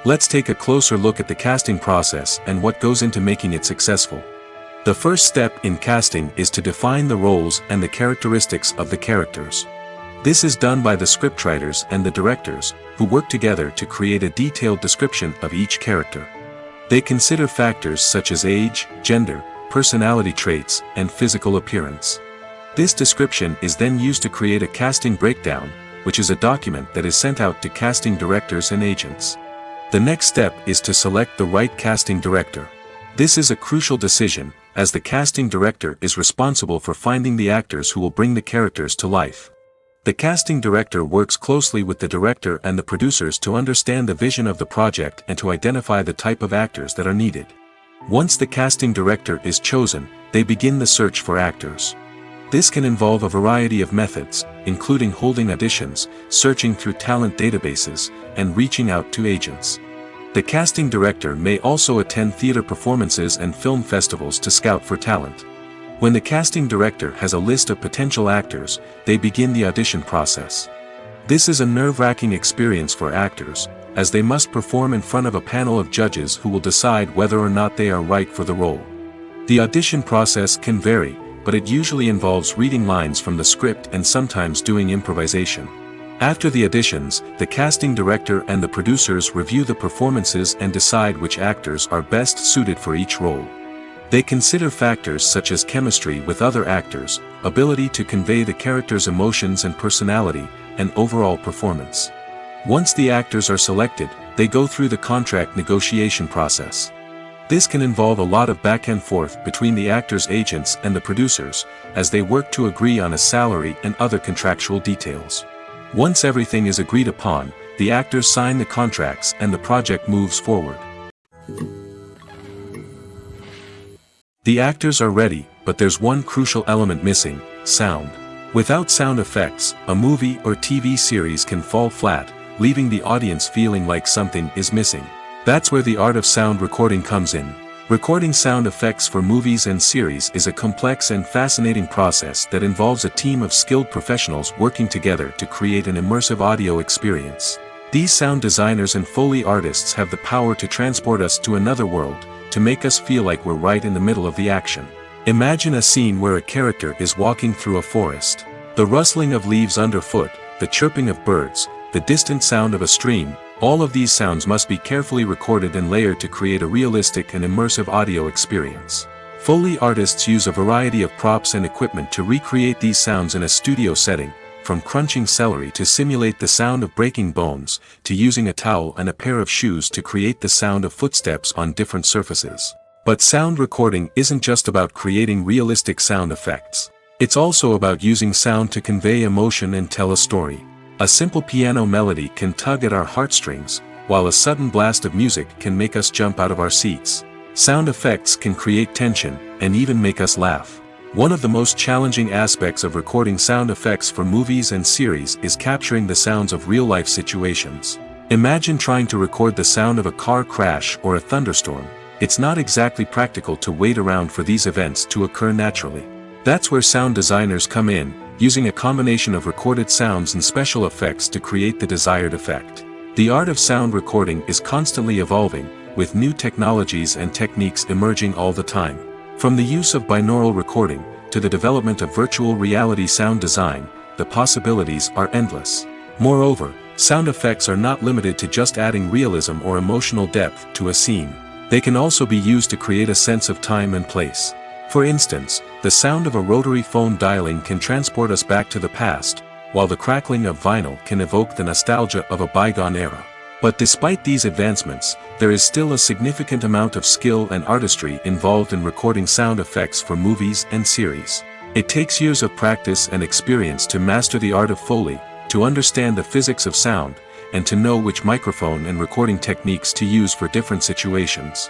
Let's take a closer look at the casting process and what goes into making it successful. The first step in casting is to define the roles and the characteristics of the characters. This is done by the scriptwriters and the directors, who work together to create a detailed description of each character. They consider factors such as age, gender, personality traits, and physical appearance. This description is then used to create a casting breakdown, which is a document that is sent out to casting directors and agents. The next step is to select the right casting director. This is a crucial decision, as the casting director is responsible for finding the actors who will bring the characters to life. The casting director works closely with the director and the producers to understand the vision of the project and to identify the type of actors that are needed. Once the casting director is chosen, they begin the search for actors. This can involve a variety of methods, including holding auditions, searching through talent databases, and reaching out to agents. The casting director may also attend theater performances and film festivals to scout for talent. When the casting director has a list of potential actors, they begin the audition process. This is a nerve-wracking experience for actors, as they must perform in front of a panel of judges who will decide whether or not they are right for the role. The audition process can vary, but it usually involves reading lines from the script and sometimes doing improvisation. After the auditions, the casting director and the producers review the performances and decide which actors are best suited for each role. They consider factors such as chemistry with other actors, ability to convey the character's emotions and personality, and overall performance. Once the actors are selected, they go through the contract negotiation process. This can involve a lot of back and forth between the actors' agents and the producers, as they work to agree on a salary and other contractual details. Once everything is agreed upon, the actors sign the contracts and the project moves forward. The actors are ready, but there's one crucial element missing: sound. Without sound effects, a movie or TV series can fall flat, leaving the audience feeling like something is missing. That's where the art of sound recording comes in. Recording sound effects for movies and series is a complex and fascinating process that involves a team of skilled professionals working together to create an immersive audio experience. These sound designers and Foley artists have the power to transport us to another world, to make us feel like we're right in the middle of the action. Imagine a scene where a character is walking through a forest. The rustling of leaves underfoot, the chirping of birds, the distant sound of a stream, all of these sounds must be carefully recorded and layered to create a realistic and immersive audio experience. Foley artists use a variety of props and equipment to recreate these sounds in a studio setting, from crunching celery to simulate the sound of breaking bones, to using a towel and a pair of shoes to create the sound of footsteps on different surfaces. But sound recording isn't just about creating realistic sound effects. It's also about using sound to convey emotion and tell a story. A simple piano melody can tug at our heartstrings, while a sudden blast of music can make us jump out of our seats. Sound effects can create tension, and even make us laugh. One of the most challenging aspects of recording sound effects for movies and series is capturing the sounds of real-life situations. Imagine trying to record the sound of a car crash or a thunderstorm. It's not exactly practical to wait around for these events to occur naturally. That's where sound designers come in, using a combination of recorded sounds and special effects to create the desired effect. The art of sound recording is constantly evolving, with new technologies and techniques emerging all the time. From the use of binaural recording, to the development of virtual reality sound design, the possibilities are endless. Moreover, sound effects are not limited to just adding realism or emotional depth to a scene. They can also be used to create a sense of time and place. For instance, the sound of a rotary phone dialing can transport us back to the past, while the crackling of vinyl can evoke the nostalgia of a bygone era. But despite these advancements, there is still a significant amount of skill and artistry involved in recording sound effects for movies and series. It takes years of practice and experience to master the art of Foley, to understand the physics of sound, and to know which microphone and recording techniques to use for different situations.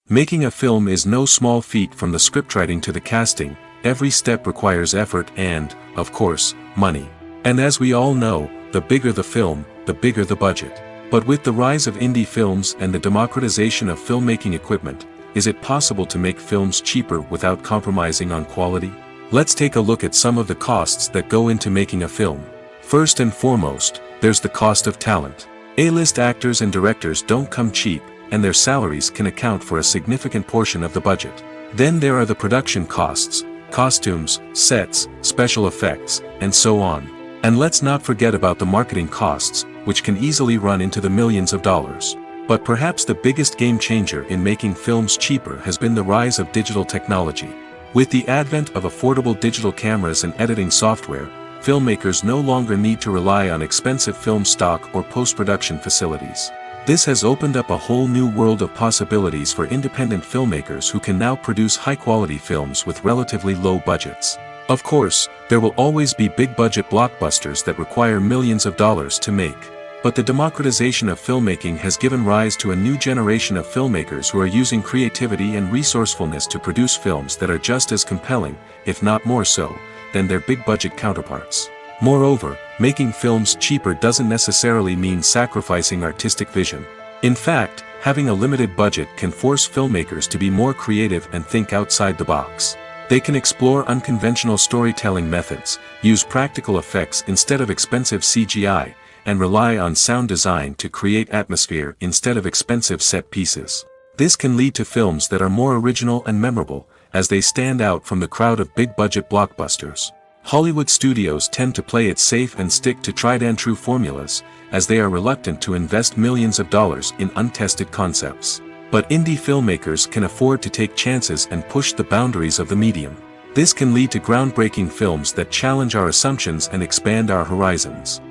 Making a film is no small feat. From the scriptwriting to the casting, every step requires effort and, of course, money. And as we all know, the bigger the film, the bigger the budget. But with the rise of indie films and the democratization of filmmaking equipment, is it possible to make films cheaper without compromising on quality? Let's take a look at some of the costs that go into making a film. First and foremost, there's the cost of talent. A-list actors and directors don't come cheap, and their salaries can account for a significant portion of the budget. Then there are the production costs, costumes, sets, special effects, and so on. And let's not forget about the marketing costs, which can easily run into the millions of dollars. But perhaps the biggest game changer in making films cheaper has been the rise of digital technology. With the advent of affordable digital cameras and editing software, filmmakers no longer need to rely on expensive film stock or post-production facilities. This has opened up a whole new world of possibilities for independent filmmakers who can now produce high-quality films with relatively low budgets. Of course, there will always be big-budget blockbusters that require millions of dollars to make. But the democratization of filmmaking has given rise to a new generation of filmmakers who are using creativity and resourcefulness to produce films that are just as compelling, if not more so, than their big-budget counterparts. Moreover, making films cheaper doesn't necessarily mean sacrificing artistic vision. In fact, having a limited budget can force filmmakers to be more creative and think outside the box. They can explore unconventional storytelling methods, use practical effects instead of expensive CGI, and rely on sound design to create atmosphere instead of expensive set pieces. This can lead to films that are more original and memorable, as they stand out from the crowd of big-budget blockbusters. Hollywood studios tend to play it safe and stick to tried-and-true formulas, as they are reluctant to invest millions of dollars in untested concepts. But indie filmmakers can afford to take chances and push the boundaries of the medium. This can lead to groundbreaking films that challenge our assumptions and expand our horizons.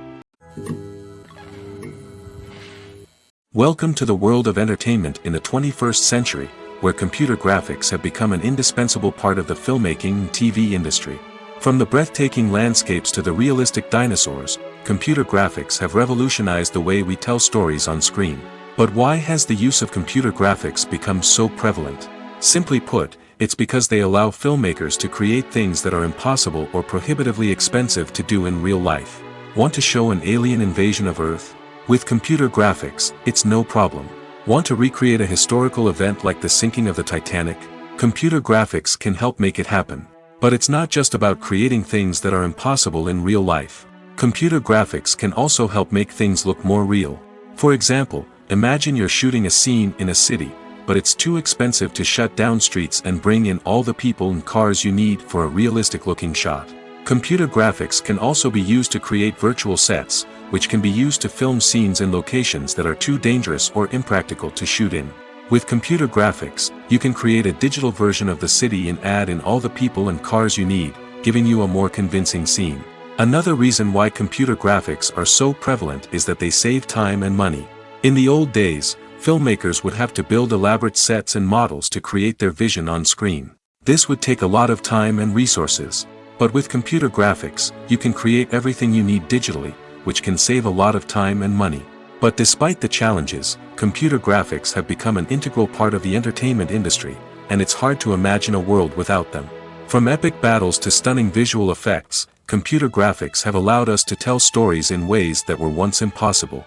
Welcome to the world of entertainment in the 21st century, where computer graphics have become an indispensable part of the filmmaking and TV industry. From the breathtaking landscapes to the realistic dinosaurs, computer graphics have revolutionized the way we tell stories on screen. But why has the use of computer graphics become so prevalent? Simply put, it's because they allow filmmakers to create things that are impossible or prohibitively expensive to do in real life. Want to show an alien invasion of Earth? With computer graphics, it's no problem. Want to recreate a historical event like the sinking of the Titanic? Computer graphics can help make it happen. But it's not just about creating things that are impossible in real life. Computer graphics can also help make things look more real. For example, imagine you're shooting a scene in a city, but it's too expensive to shut down streets and bring in all the people and cars you need for a realistic-looking shot. Computer graphics can also be used to create virtual sets, which can be used to film scenes in locations that are too dangerous or impractical to shoot in. With computer graphics, you can create a digital version of the city and add in all the people and cars you need, giving you a more convincing scene. Another reason why computer graphics are so prevalent is that they save time and money. In the old days, filmmakers would have to build elaborate sets and models to create their vision on screen. This would take a lot of time and resources. But with computer graphics, you can create everything you need digitally, which can save a lot of time and money. But despite the challenges, computer graphics have become an integral part of the entertainment industry, and it's hard to imagine a world without them. From epic battles to stunning visual effects, computer graphics have allowed us to tell stories in ways that were once impossible.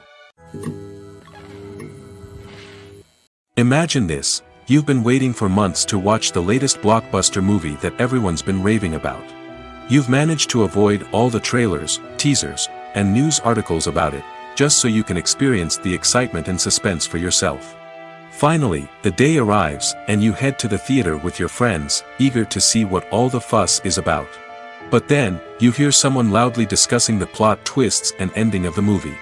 Imagine this: you've been waiting for months to watch the latest blockbuster movie that everyone's been raving about. You've managed to avoid all the trailers, teasers, and news articles about it, just so you can experience the excitement and suspense for yourself. Finally, the day arrives, and you head to the theater with your friends, eager to see what all the fuss is about. But then, you hear someone loudly discussing the plot twists and ending of the movie.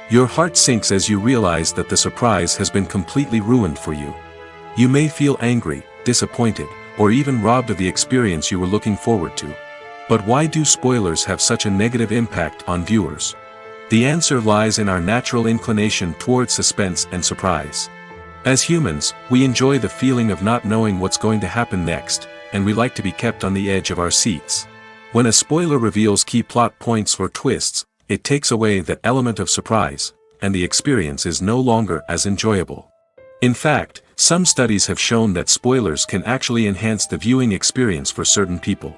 Your heart sinks as you realize that the surprise has been completely ruined for you. You may feel angry, disappointed, or even robbed of the experience you were looking forward to. But why do spoilers have such a negative impact on viewers? The answer lies in our natural inclination toward suspense and surprise. As humans, we enjoy the feeling of not knowing what's going to happen next, and we like to be kept on the edge of our seats. When a spoiler reveals key plot points or twists, it takes away that element of surprise, and the experience is no longer as enjoyable. In fact, some studies have shown that spoilers can actually enhance the viewing experience for certain people.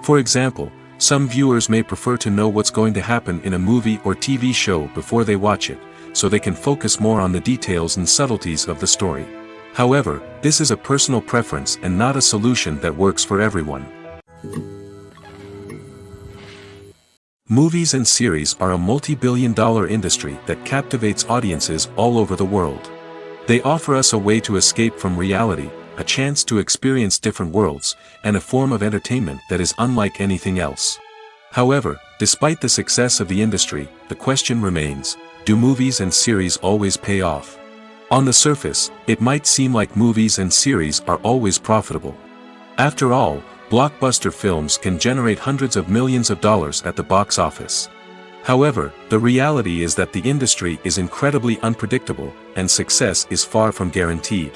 For example, some viewers may prefer to know what's going to happen in a movie or TV show before they watch it, so they can focus more on the details and subtleties of the story. However, this is a personal preference and not a solution that works for everyone. Movies and series are a multi-billion-dollar industry that captivates audiences all over the world. They offer us a way to escape from reality, a chance to experience different worlds, and a form of entertainment that is unlike anything else. However, despite the success of the industry, the question remains: do movies and series always pay off? On the surface, it might seem like movies and series are always profitable. After all, blockbuster films can generate hundreds of millions of dollars at the box office. However, the reality is that the industry is incredibly unpredictable, and success is far from guaranteed.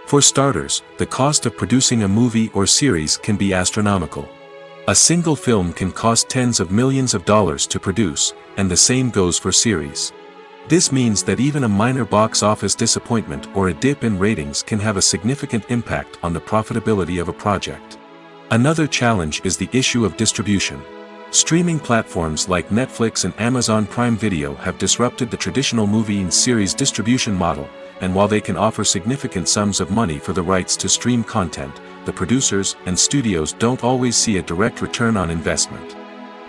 For starters, the cost of producing a movie or series can be astronomical. A single film can cost tens of millions of dollars to produce, and the same goes for series. This means that even a minor box office disappointment or a dip in ratings can have a significant impact on the profitability of a project. Another challenge is the issue of distribution. Streaming platforms like Netflix and Amazon Prime Video have disrupted the traditional movie and series distribution model, and while they can offer significant sums of money for the rights to stream content, the producers and studios don't always see a direct return on investment.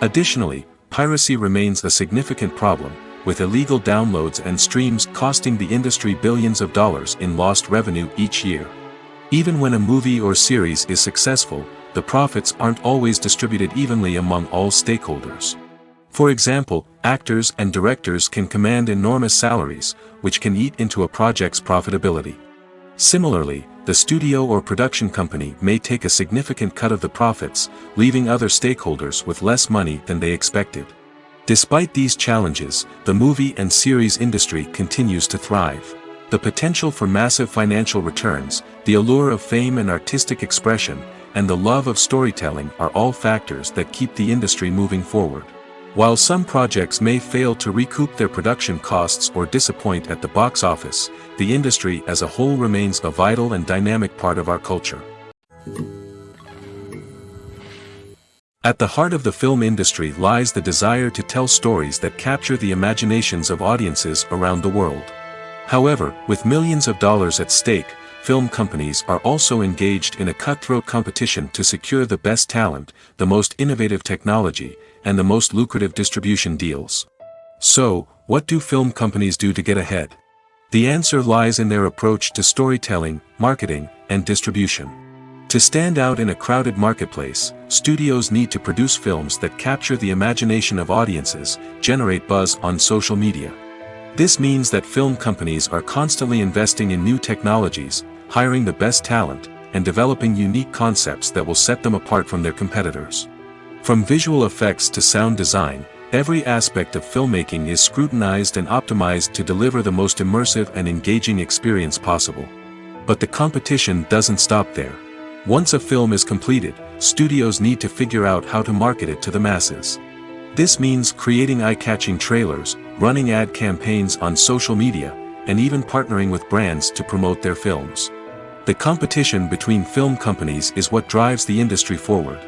Additionally, piracy remains a significant problem, with illegal downloads and streams costing the industry billions of dollars in lost revenue each year. Even when a movie or series is successful, the profits aren't always distributed evenly among all stakeholders. For example, actors and directors can command enormous salaries, which can eat into a project's profitability. Similarly, the studio or production company may take a significant cut of the profits, leaving other stakeholders with less money than they expected. Despite these challenges, the movie and series industry continues to thrive. The potential for massive financial returns, the allure of fame and artistic expression, and the love of storytelling are all factors that keep the industry moving forward. While some projects may fail to recoup their production costs or disappoint at the box office, the industry as a whole remains a vital and dynamic part of our culture. At the heart of the film industry lies the desire to tell stories that capture the imaginations of audiences around the world. However, with millions of dollars at stake, film companies are also engaged in a cutthroat competition to secure the best talent, the most innovative technology, and the most lucrative distribution deals. So, what do film companies do to get ahead? The answer lies in their approach to storytelling, marketing, and distribution. To stand out in a crowded marketplace, studios need to produce films that capture the imagination of audiences, generate buzz on social media. This means that film companies are constantly investing in new technologies, hiring the best talent, and developing unique concepts that will set them apart from their competitors. From visual effects to sound design, every aspect of filmmaking is scrutinized and optimized to deliver the most immersive and engaging experience possible. But the competition doesn't stop there. Once a film is completed, studios need to figure out how to market it to the masses. This means creating eye-catching trailers, running ad campaigns on social media, and even partnering with brands to promote their films. The competition between film companies is what drives the industry forward.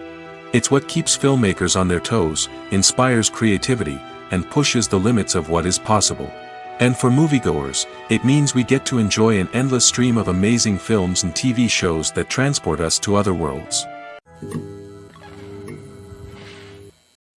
It's what keeps filmmakers on their toes, inspires creativity, and pushes the limits of what is possible. And for moviegoers, it means we get to enjoy an endless stream of amazing films and TV shows that transport us to other worlds.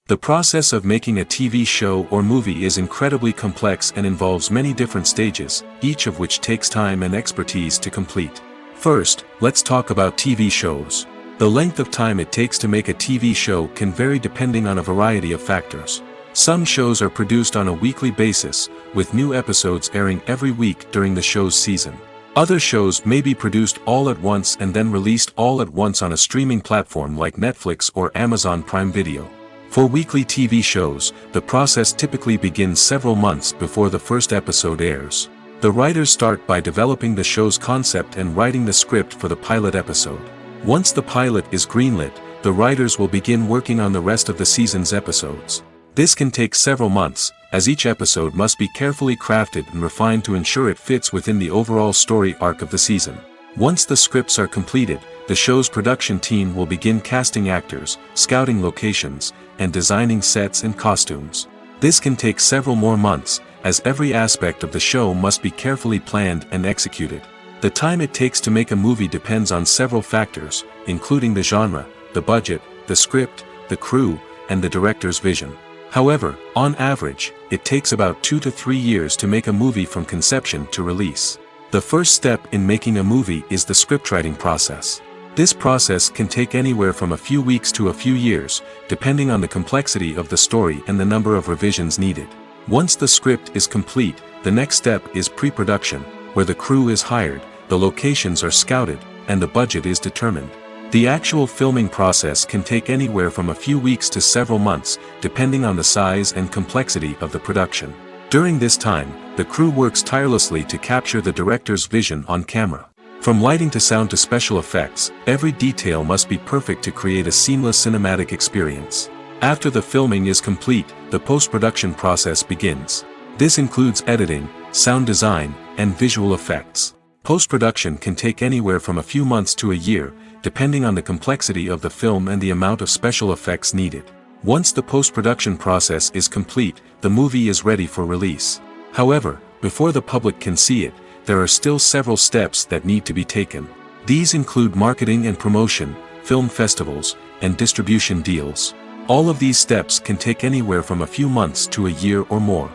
The process of making a TV show or movie is incredibly complex and involves many different stages, each of which takes time and expertise to complete. First, let's talk about TV shows. The length of time it takes to make a TV show can vary depending on a variety of factors. Some shows are produced on a weekly basis, with new episodes airing every week during the show's season. Other shows may be produced all at once and then released all at once on a streaming platform like Netflix or Amazon Prime Video. For weekly TV shows, the process typically begins several months before the first episode airs. The writers start by developing the show's concept and writing the script for the pilot episode. Once the pilot is greenlit, the writers will begin working on the rest of the season's episodes. This can take several months, as each episode must be carefully crafted and refined to ensure it fits within the overall story arc of the season. Once the scripts are completed, the show's production team will begin casting actors, scouting locations, and designing sets and costumes. This can take several more months, as every aspect of the show must be carefully planned and executed. The time it takes to make a movie depends on several factors, including the genre, the budget, the script, the crew, and the director's vision. However, on average, it takes about 2 to 3 years to make a movie from conception to release. The first step in making a movie is the scriptwriting process. This process can take anywhere from a few weeks to a few years, depending on the complexity of the story and the number of revisions needed. Once the script is complete, the next step is pre-production, where the crew is hired, the locations are scouted, and the budget is determined. The actual filming process can take anywhere from a few weeks to several months, depending on the size and complexity of the production. During this time, the crew works tirelessly to capture the director's vision on camera. From lighting to sound to special effects, every detail must be perfect to create a seamless cinematic experience. After the filming is complete, the post-production process begins. This includes editing, sound design, and visual effects. Post-production can take anywhere from a few months to a year, depending on the complexity of the film and the amount of special effects needed. Once the post-production process is complete, the movie is ready for release. However, before the public can see it, there are still several steps that need to be taken. These include marketing and promotion, film festivals, and distribution deals. All of these steps can take anywhere from a few months to a year or more.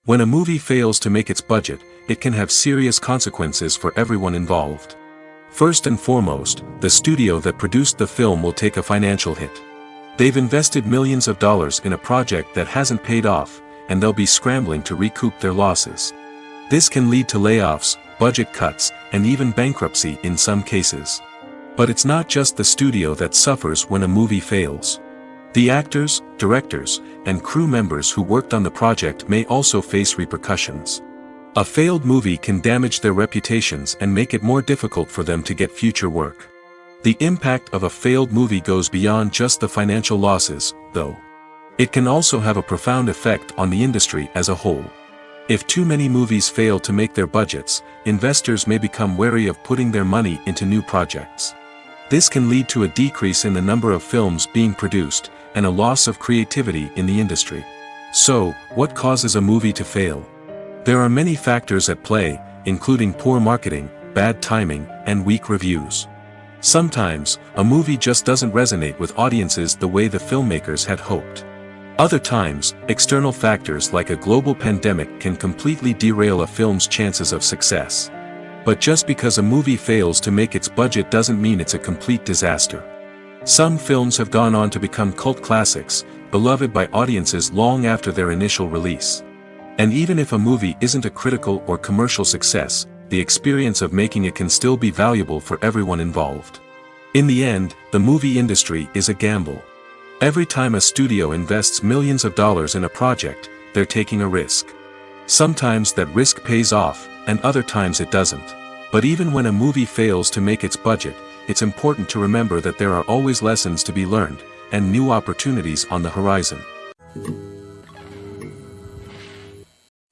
When a movie fails to make its budget, it can have serious consequences for everyone involved. First and foremost, the studio that produced the film will take a financial hit. They've invested millions of dollars in a project that hasn't paid off, and they'll be scrambling to recoup their losses. This can lead to layoffs, budget cuts, and even bankruptcy in some cases. But it's not just the studio that suffers when a movie fails. The actors, directors, and crew members who worked on the project may also face repercussions. A failed movie can damage their reputations and make it more difficult for them to get future work. The impact of a failed movie goes beyond just the financial losses, though. It can also have a profound effect on the industry as a whole. If too many movies fail to make their budgets, investors may become wary of putting their money into new projects. This can lead to a decrease in the number of films being produced, and a loss of creativity in the industry. So, what causes a movie to fail? There are many factors at play, including poor marketing, bad timing, and weak reviews. Sometimes, a movie just doesn't resonate with audiences the way the filmmakers had hoped. Other times, external factors like a global pandemic can completely derail a film's chances of success. But just because a movie fails to make its budget doesn't mean it's a complete disaster. Some films have gone on to become cult classics, beloved by audiences long after their initial release. And even if a movie isn't a critical or commercial success, the experience of making it can still be valuable for everyone involved. In the end, the movie industry is a gamble. Every time a studio invests millions of dollars in a project, they're taking a risk. Sometimes that risk pays off, and other times it doesn't. But even when a movie fails to make its budget, it's important to remember that there are always lessons to be learned, and new opportunities on the horizon.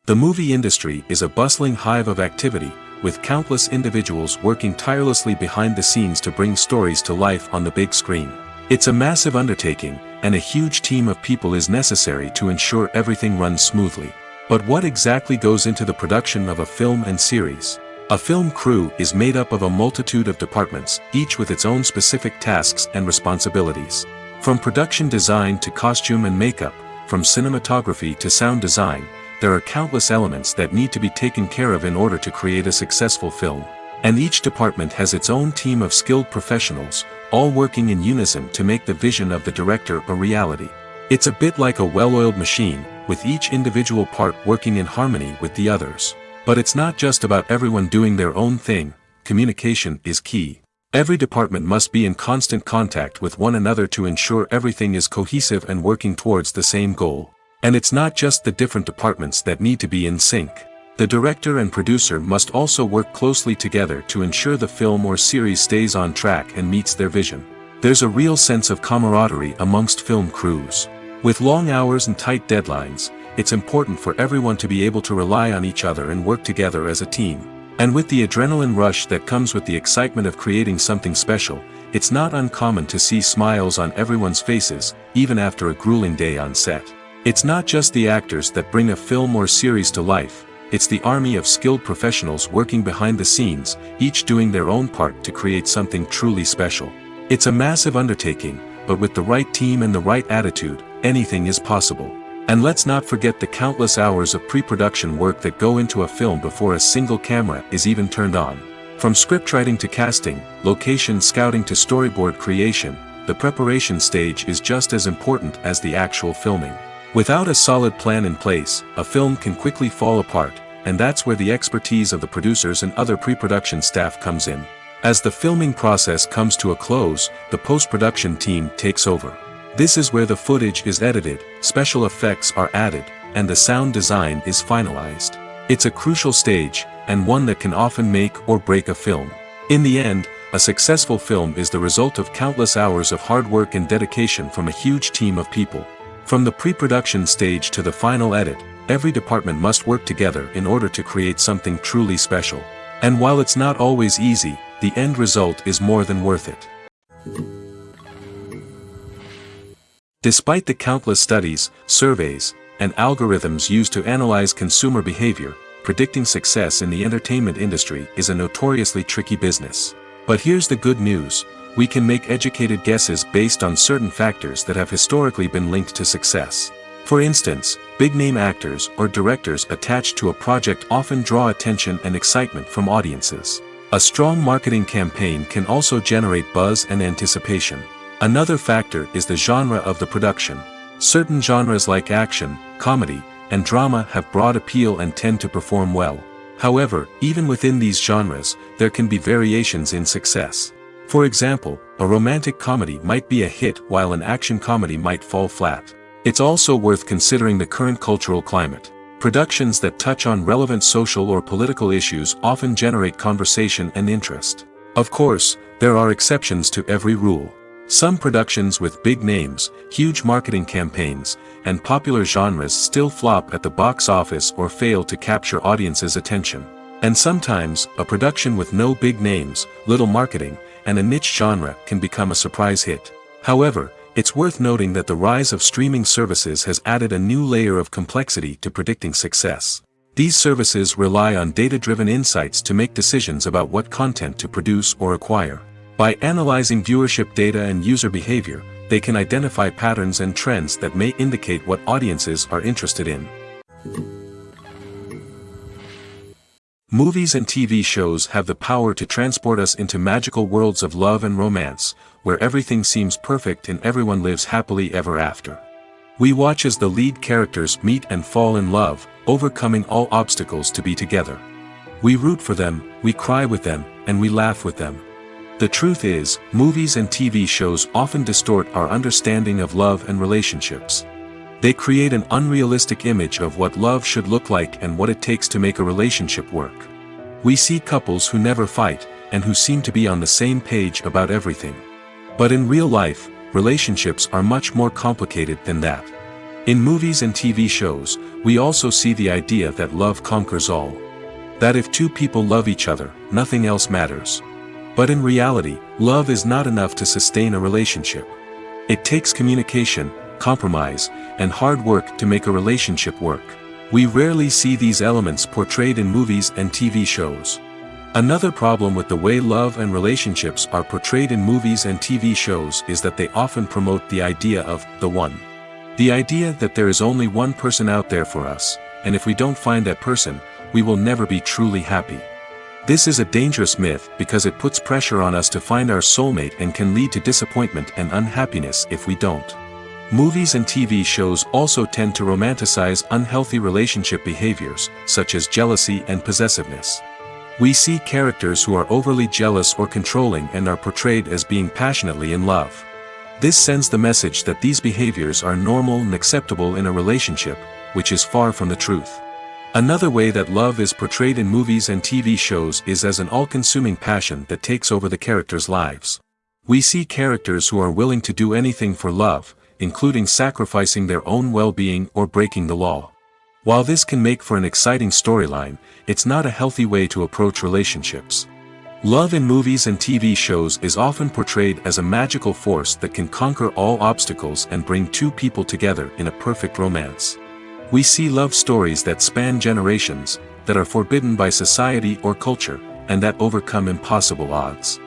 The movie industry is a bustling hive of activity, with countless individuals working tirelessly behind the scenes to bring stories to life on the big screen. It's a massive undertaking, and a huge team of people is necessary to ensure everything runs smoothly. But what exactly goes into the production of a film and series? A film crew is made up of a multitude of departments, each with its own specific tasks and responsibilities. From production design to costume and makeup, from cinematography to sound design, there are countless elements that need to be taken care of in order to create a successful film. And each department has its own team of skilled professionals, all working in unison to make the vision of the director a reality. It's a bit like a well-oiled machine, with each individual part working in harmony with the others. But it's not just about everyone doing their own thing. Communication is key. Every department must be in constant contact with one another to ensure everything is cohesive and working towards the same goal. And it's not just the different departments that need to be in sync. The director and producer must also work closely together to ensure the film or series stays on track and meets their vision. There's a real sense of camaraderie amongst film crews. With long hours and tight deadlines, it's important for everyone to be able to rely on each other and work together as a team. And with the adrenaline rush that comes with the excitement of creating something special, it's not uncommon to see smiles on everyone's faces, even after a grueling day on set. It's not just the actors that bring a film or series to life, it's the army of skilled professionals working behind the scenes, each doing their own part to create something truly special. It's a massive undertaking, but with the right team and the right attitude, anything is possible. And let's not forget the countless hours of pre-production work that go into a film before a single camera is even turned on. From scriptwriting to casting, location scouting to storyboard creation, the preparation stage is just as important as the actual filming. Without a solid plan in place, a film can quickly fall apart, and that's where the expertise of the producers and other pre-production staff comes in. As the filming process comes to a close, the post-production team takes over. This is where the footage is edited, special effects are added, and the sound design is finalized. It's a crucial stage, and one that can often make or break a film. In the end, a successful film is the result of countless hours of hard work and dedication from a huge team of people. From the pre-production stage to the final edit, every department must work together in order to create something truly special. And while it's not always easy, the end result is more than worth it. Despite the countless studies, surveys, and algorithms used to analyze consumer behavior, predicting success in the entertainment industry is a notoriously tricky business. But here's the good news. We can make educated guesses based on certain factors that have historically been linked to success. For instance, big-name actors or directors attached to a project often draw attention and excitement from audiences. A strong marketing campaign can also generate buzz and anticipation. Another factor is the genre of the production. Certain genres like action, comedy, and drama have broad appeal and tend to perform well. However, even within these genres, there can be variations in success. For example, a romantic comedy might be a hit while an action comedy might fall flat. It's also worth considering the current cultural climate. Productions that touch on relevant social or political issues often generate conversation and interest. Of course, there are exceptions to every rule. Some productions with big names, huge marketing campaigns, and popular genres still flop at the box office or fail to capture audiences' attention. And sometimes, a production with no big names, little marketing, and a niche genre can become a surprise hit. However, it's worth noting that the rise of streaming services has added a new layer of complexity to predicting success. These services rely on data-driven insights to make decisions about what content to produce or acquire. By analyzing viewership data and user behavior, they can identify patterns and trends that may indicate what audiences are interested in. Movies and TV shows have the power to transport us into magical worlds of love and romance, where everything seems perfect and everyone lives happily ever after. We watch as the lead characters meet and fall in love, overcoming all obstacles to be together. We root for them, we cry with them, and we laugh with them. The truth is, movies and TV shows often distort our understanding of love and relationships. They create an unrealistic image of what love should look like and what it takes to make a relationship work. We see couples who never fight, and who seem to be on the same page about everything. But in real life, relationships are much more complicated than that. In movies and TV shows, we also see the idea that love conquers all. That if two people love each other, nothing else matters. But in reality, love is not enough to sustain a relationship. It takes communication, compromise, and hard work to make a relationship work. We rarely see these elements portrayed in movies and TV shows. Another problem with the way love and relationships are portrayed in movies and TV shows is that they often promote the idea of the one. The idea that there is only one person out there for us, and if we don't find that person, we will never be truly happy. This is a dangerous myth because it puts pressure on us to find our soulmate and can lead to disappointment and unhappiness if we don't. Movies and TV shows also tend to romanticize unhealthy relationship behaviors, such as jealousy and possessiveness. We see characters who are overly jealous or controlling and are portrayed as being passionately in love. This sends the message that these behaviors are normal and acceptable in a relationship, which is far from the truth. Another way that love is portrayed in movies and TV shows is as an all-consuming passion that takes over the characters' lives. We see characters who are willing to do anything for love, including sacrificing their own well-being or breaking the law. While this can make for an exciting storyline, it's not a healthy way to approach relationships. Love in movies and TV shows is often portrayed as a magical force that can conquer all obstacles and bring two people together in a perfect romance. We see love stories that span generations, that are forbidden by society or culture, and that overcome impossible odds.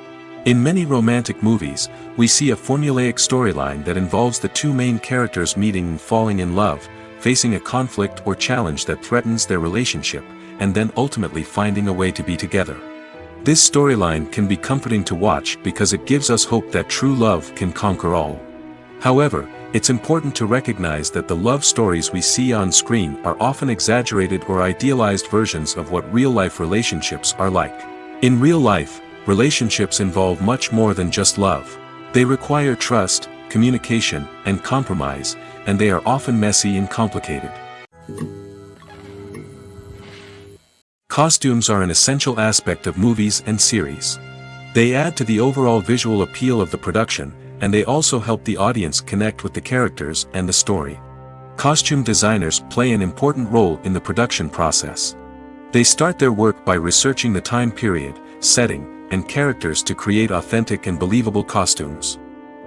In many romantic movies, we see a formulaic storyline that involves the two main characters meeting and falling in love, facing a conflict or challenge that threatens their relationship, and then ultimately finding a way to be together. This storyline can be comforting to watch because it gives us hope that true love can conquer all. However, it's important to recognize that the love stories we see on screen are often exaggerated or idealized versions of what real-life relationships are like. In real life, relationships involve much more than just love. They require trust, communication, and compromise, and they are often messy and complicated. Costumes are an essential aspect of movies and series. They add to the overall visual appeal of the production, and they also help the audience connect with the characters and the story. Costume designers play an important role in the production process. They start their work by researching the time period, setting, and characters to create authentic and believable costumes.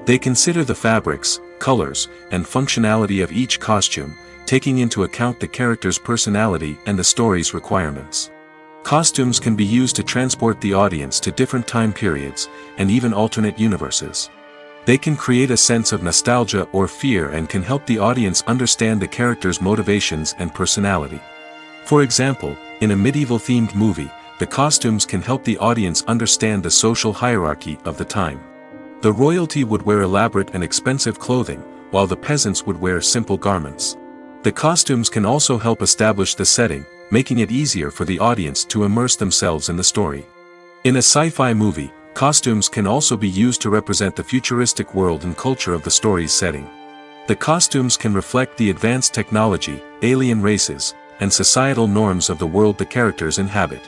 They consider the fabrics, colors, and functionality of each costume, taking into account the character's personality and the story's requirements. Costumes can be used to transport the audience to different time periods, and even alternate universes. They can create a sense of nostalgia or fear and can help the audience understand the character's motivations and personality. For example, in a medieval-themed movie, the costumes can help the audience understand the social hierarchy of the time. The royalty would wear elaborate and expensive clothing, while the peasants would wear simple garments. The costumes can also help establish the setting, making it easier for the audience to immerse themselves in the story. In a sci-fi movie, costumes can also be used to represent the futuristic world and culture of the story's setting. The costumes can reflect the advanced technology, alien races, and societal norms of the world the characters inhabit.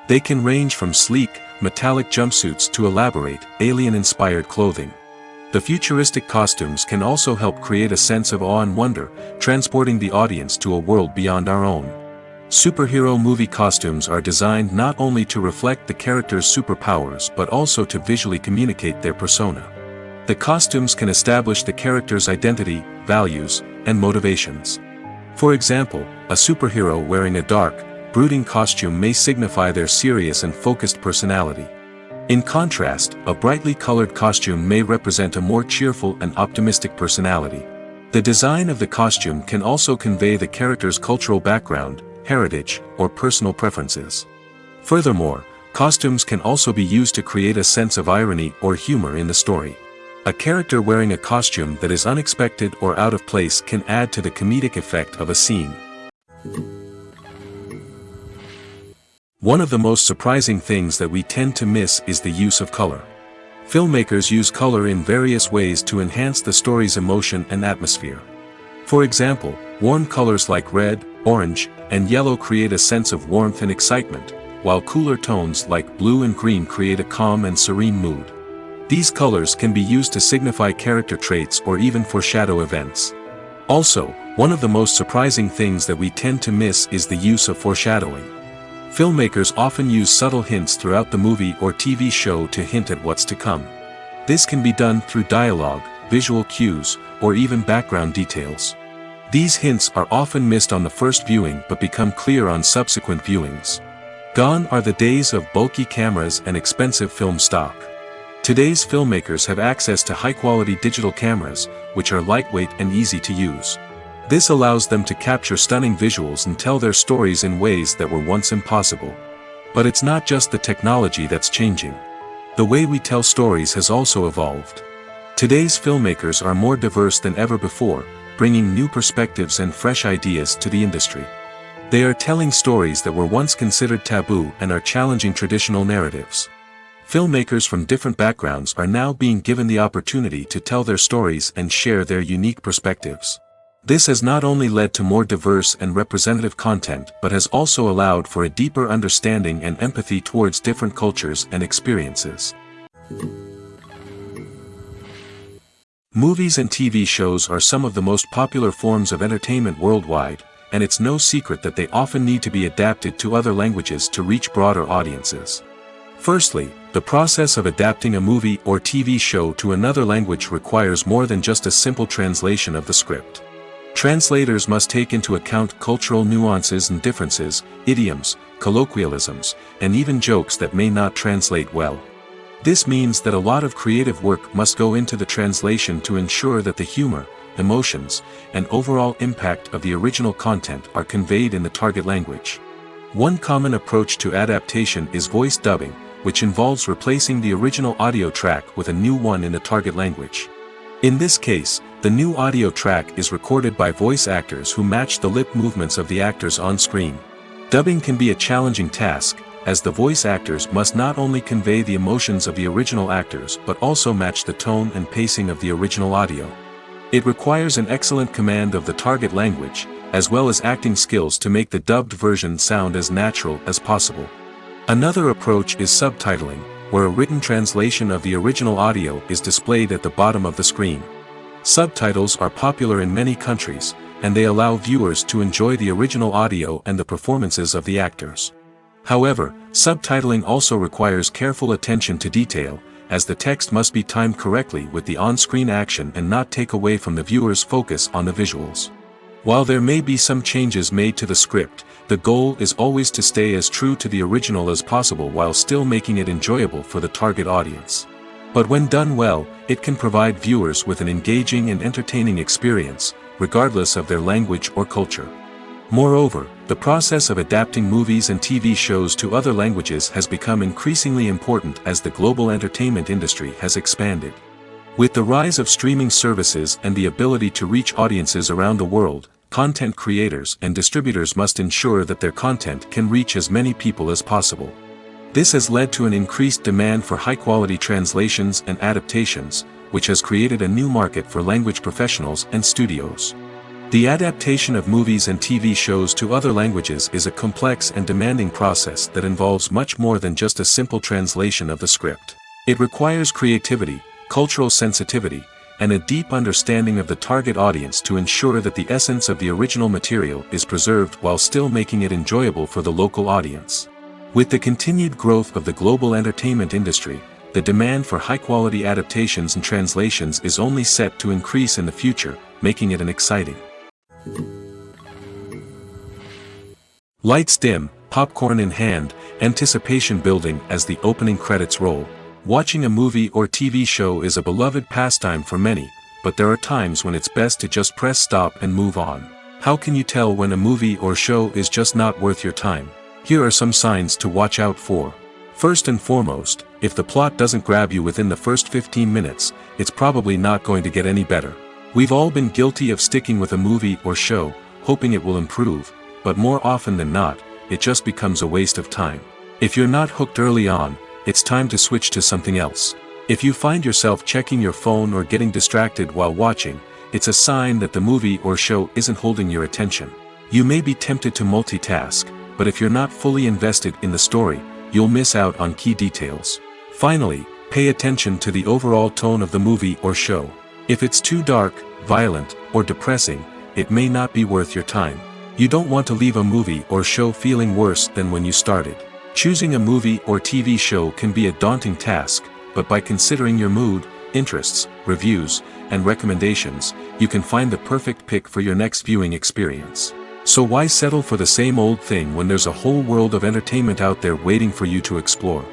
They can range from sleek, metallic jumpsuits to elaborate, alien-inspired clothing. The futuristic costumes can also help create a sense of awe and wonder, transporting the audience to a world beyond our own. Superhero movie costumes are designed not only to reflect the character's superpowers but also to visually communicate their persona. The costumes can establish the character's identity, values, and motivations. For example, a superhero wearing a dark, brooding costume may signify their serious and focused personality. In contrast, a brightly colored costume may represent a more cheerful and optimistic personality. The design of the costume can also convey the character's cultural background, heritage, or personal preferences. Furthermore, costumes can also be used to create a sense of irony or humor in the story. A character wearing a costume that is unexpected or out of place can add to the comedic effect of a scene. One of the most surprising things that we tend to miss is the use of color. Filmmakers use color in various ways to enhance the story's emotion and atmosphere. For example, warm colors like red, orange, and yellow create a sense of warmth and excitement, while cooler tones like blue and green create a calm and serene mood. These colors can be used to signify character traits or even foreshadow events. Also, one of the most surprising things that we tend to miss is the use of foreshadowing. Filmmakers often use subtle hints throughout the movie or TV show to hint at what's to come. This can be done through dialogue, visual cues, or even background details. These hints are often missed on the first viewing but become clear on subsequent viewings. Gone are the days of bulky cameras and expensive film stock. Today's filmmakers have access to high-quality digital cameras, which are lightweight and easy to use. This allows them to capture stunning visuals and tell their stories in ways that were once impossible. But it's not just the technology that's changing. The way we tell stories has also evolved. Today's filmmakers are more diverse than ever before, bringing new perspectives and fresh ideas to the industry. They are telling stories that were once considered taboo and are challenging traditional narratives. Filmmakers from different backgrounds are now being given the opportunity to tell their stories and share their unique perspectives. This has not only led to more diverse and representative content but has also allowed for a deeper understanding and empathy towards different cultures and experiences. Movies and TV shows are some of the most popular forms of entertainment worldwide, and it's no secret that they often need to be adapted to other languages to reach broader audiences. Firstly, the process of adapting a movie or TV show to another language requires more than just a simple translation of the script. Translators must take into account cultural nuances and differences, idioms, colloquialisms, and even jokes that may not translate well. This means that a lot of creative work must go into the translation to ensure that the humor, emotions, and overall impact of the original content are conveyed in the target language. One common approach to adaptation is voice dubbing, which involves replacing the original audio track with a new one in the target language. In this case, the new audio track is recorded by voice actors who match the lip movements of the actors on screen. Dubbing can be a challenging task, as the voice actors must not only convey the emotions of the original actors but also match the tone and pacing of the original audio. It requires an excellent command of the target language, as well as acting skills to make the dubbed version sound as natural as possible. Another approach is subtitling, where a written translation of the original audio is displayed at the bottom of the screen. Subtitles are popular in many countries, and they allow viewers to enjoy the original audio and the performances of the actors. However, subtitling also requires careful attention to detail, as the text must be timed correctly with the on-screen action and not take away from the viewer's focus on the visuals. While there may be some changes made to the script, the goal is always to stay as true to the original as possible while still making it enjoyable for the target audience. But when done well, it can provide viewers with an engaging and entertaining experience, regardless of their language or culture. Moreover, the process of adapting movies and TV shows to other languages has become increasingly important as the global entertainment industry has expanded. With the rise of streaming services and the ability to reach audiences around the world, content creators and distributors must ensure that their content can reach as many people as possible. This has led to an increased demand for high-quality translations and adaptations, which has created a new market for language professionals and studios. The adaptation of movies and TV shows to other languages is a complex and demanding process that involves much more than just a simple translation of the script. It requires creativity, cultural sensitivity, and a deep understanding of the target audience to ensure that the essence of the original material is preserved while still making it enjoyable for the local audience. With the continued growth of the global entertainment industry, the demand for high-quality adaptations and translations is only set to increase in the future, making it an exciting. Lights dim, popcorn in hand, anticipation building as the opening credits roll. Watching a movie or TV show is a beloved pastime for many, but there are times when it's best to just press stop and move on. How can you tell when a movie or show is just not worth your time? Here are some signs to watch out for. First and foremost, if the plot doesn't grab you within the first 15 minutes, it's probably not going to get any better. We've all been guilty of sticking with a movie or show, hoping it will improve, but more often than not, it just becomes a waste of time. If you're not hooked early on, it's time to switch to something else. If you find yourself checking your phone or getting distracted while watching, it's a sign that the movie or show isn't holding your attention. You may be tempted to multitask, but if you're not fully invested in the story, you'll miss out on key details. Finally, pay attention to the overall tone of the movie or show. If it's too dark, violent, or depressing, it may not be worth your time. You don't want to leave a movie or show feeling worse than when you started. Choosing a movie or TV show can be a daunting task, but by considering your mood, interests, reviews, and recommendations, you can find the perfect pick for your next viewing experience. So why settle for the same old thing when there's a whole world of entertainment out there waiting for you to explore?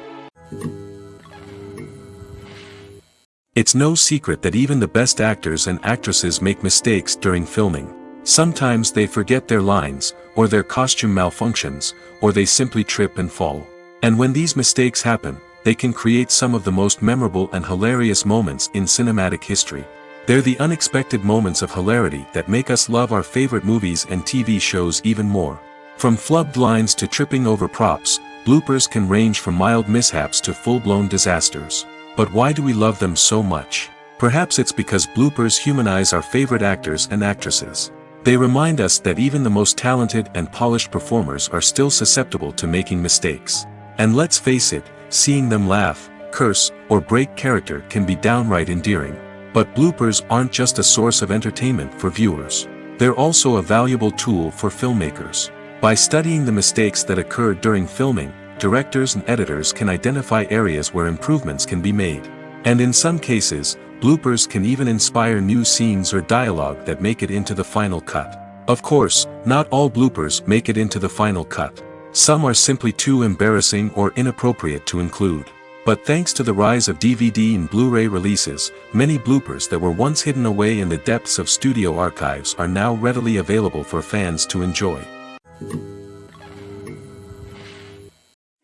It's no secret that even the best actors and actresses make mistakes during filming. Sometimes they forget their lines, or their costume malfunctions, or they simply trip and fall. And when these mistakes happen, they can create some of the most memorable and hilarious moments in cinematic history. They're the unexpected moments of hilarity that make us love our favorite movies and TV shows even more. From flubbed lines to tripping over props, bloopers can range from mild mishaps to full-blown disasters. But why do we love them so much? Perhaps it's because bloopers humanize our favorite actors and actresses. They remind us that even the most talented and polished performers are still susceptible to making mistakes. And let's face it, seeing them laugh, curse, or break character can be downright endearing. But bloopers aren't just a source of entertainment for viewers. They're also a valuable tool for filmmakers. By studying the mistakes that occurred during filming, directors and editors can identify areas where improvements can be made. And in some cases, bloopers can even inspire new scenes or dialogue that make it into the final cut. Of course, not all bloopers make it into the final cut. Some are simply too embarrassing or inappropriate to include. But thanks to the rise of DVD and Blu-ray releases, many bloopers that were once hidden away in the depths of studio archives are now readily available for fans to enjoy.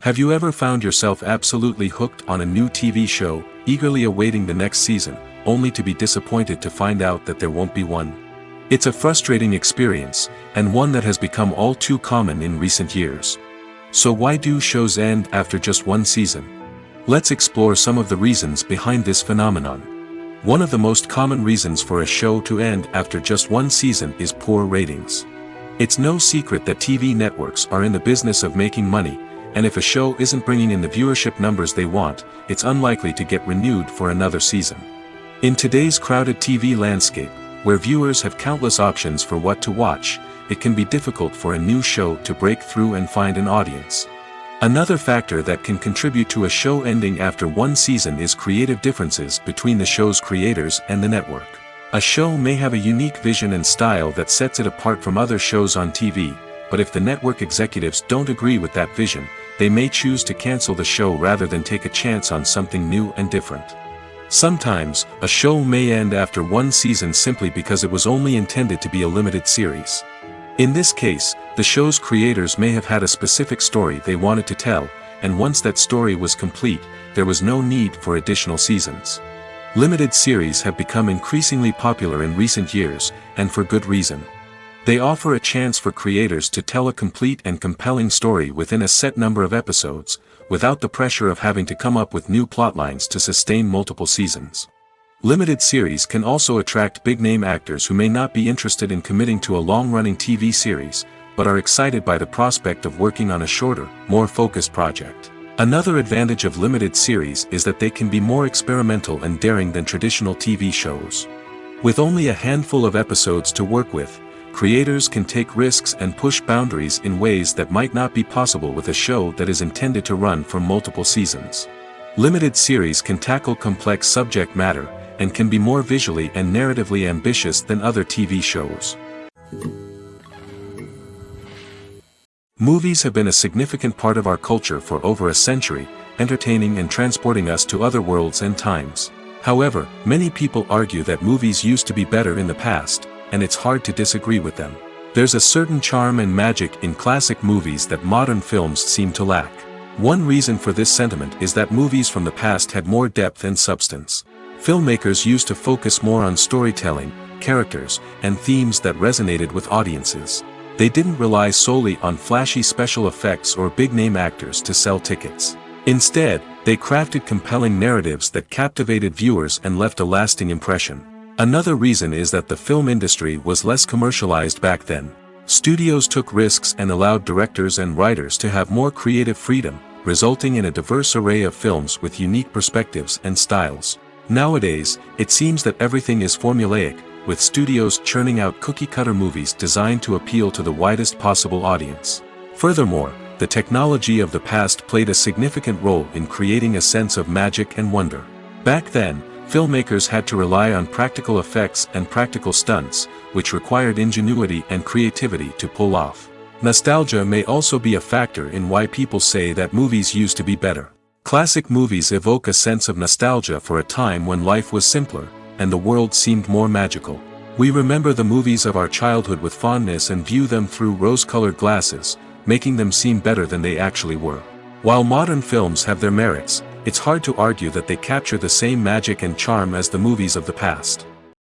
Have you ever found yourself absolutely hooked on a new TV show, eagerly awaiting the next season, only to be disappointed to find out that there won't be one? It's a frustrating experience, and one that has become all too common in recent years. So why do shows end after just one season? Let's explore some of the reasons behind this phenomenon. One of the most common reasons for a show to end after just one season is poor ratings. It's no secret that TV networks are in the business of making money, and if a show isn't bringing in the viewership numbers they want, it's unlikely to get renewed for another season. In today's crowded TV landscape, where viewers have countless options for what to watch, it can be difficult for a new show to break through and find an audience. Another factor that can contribute to a show ending after one season is creative differences between the show's creators and the network. A show may have a unique vision and style that sets it apart from other shows on TV, but if the network executives don't agree with that vision, they may choose to cancel the show rather than take a chance on something new and different. Sometimes, a show may end after one season simply because it was only intended to be a limited series. In this case, the show's creators may have had a specific story they wanted to tell, and once that story was complete, there was no need for additional seasons. Limited series have become increasingly popular in recent years, and for good reason. They offer a chance for creators to tell a complete and compelling story within a set number of episodes, without the pressure of having to come up with new plotlines to sustain multiple seasons. Limited series can also attract big-name actors who may not be interested in committing to a long-running TV series, but are excited by the prospect of working on a shorter, more focused project. Another advantage of limited series is that they can be more experimental and daring than traditional TV shows. With only a handful of episodes to work with, creators can take risks and push boundaries in ways that might not be possible with a show that is intended to run for multiple seasons. Limited series can tackle complex subject matter, and can be more visually and narratively ambitious than other TV shows. Movies have been a significant part of our culture for over a century, entertaining and transporting us to other worlds and times. However, many people argue that movies used to be better in the past, and it's hard to disagree with them. There's a certain charm and magic in classic movies that modern films seem to lack. One reason for this sentiment is that movies from the past had more depth and substance. Filmmakers used to focus more on storytelling, characters, and themes that resonated with audiences. They didn't rely solely on flashy special effects or big-name actors to sell tickets. Instead, they crafted compelling narratives that captivated viewers and left a lasting impression. Another reason is that the film industry was less commercialized back then. Studios took risks and allowed directors and writers to have more creative freedom, resulting in a diverse array of films with unique perspectives and styles. Nowadays, it seems that everything is formulaic, with studios churning out cookie-cutter movies designed to appeal to the widest possible audience. Furthermore, the technology of the past played a significant role in creating a sense of magic and wonder. Back then, filmmakers had to rely on practical effects and practical stunts, which required ingenuity and creativity to pull off. Nostalgia may also be a factor in why people say that movies used to be better. Classic movies evoke a sense of nostalgia for a time when life was simpler, and the world seemed more magical. We remember the movies of our childhood with fondness and view them through rose-colored glasses, making them seem better than they actually were. While modern films have their merits, it's hard to argue that they capture the same magic and charm as the movies of the past.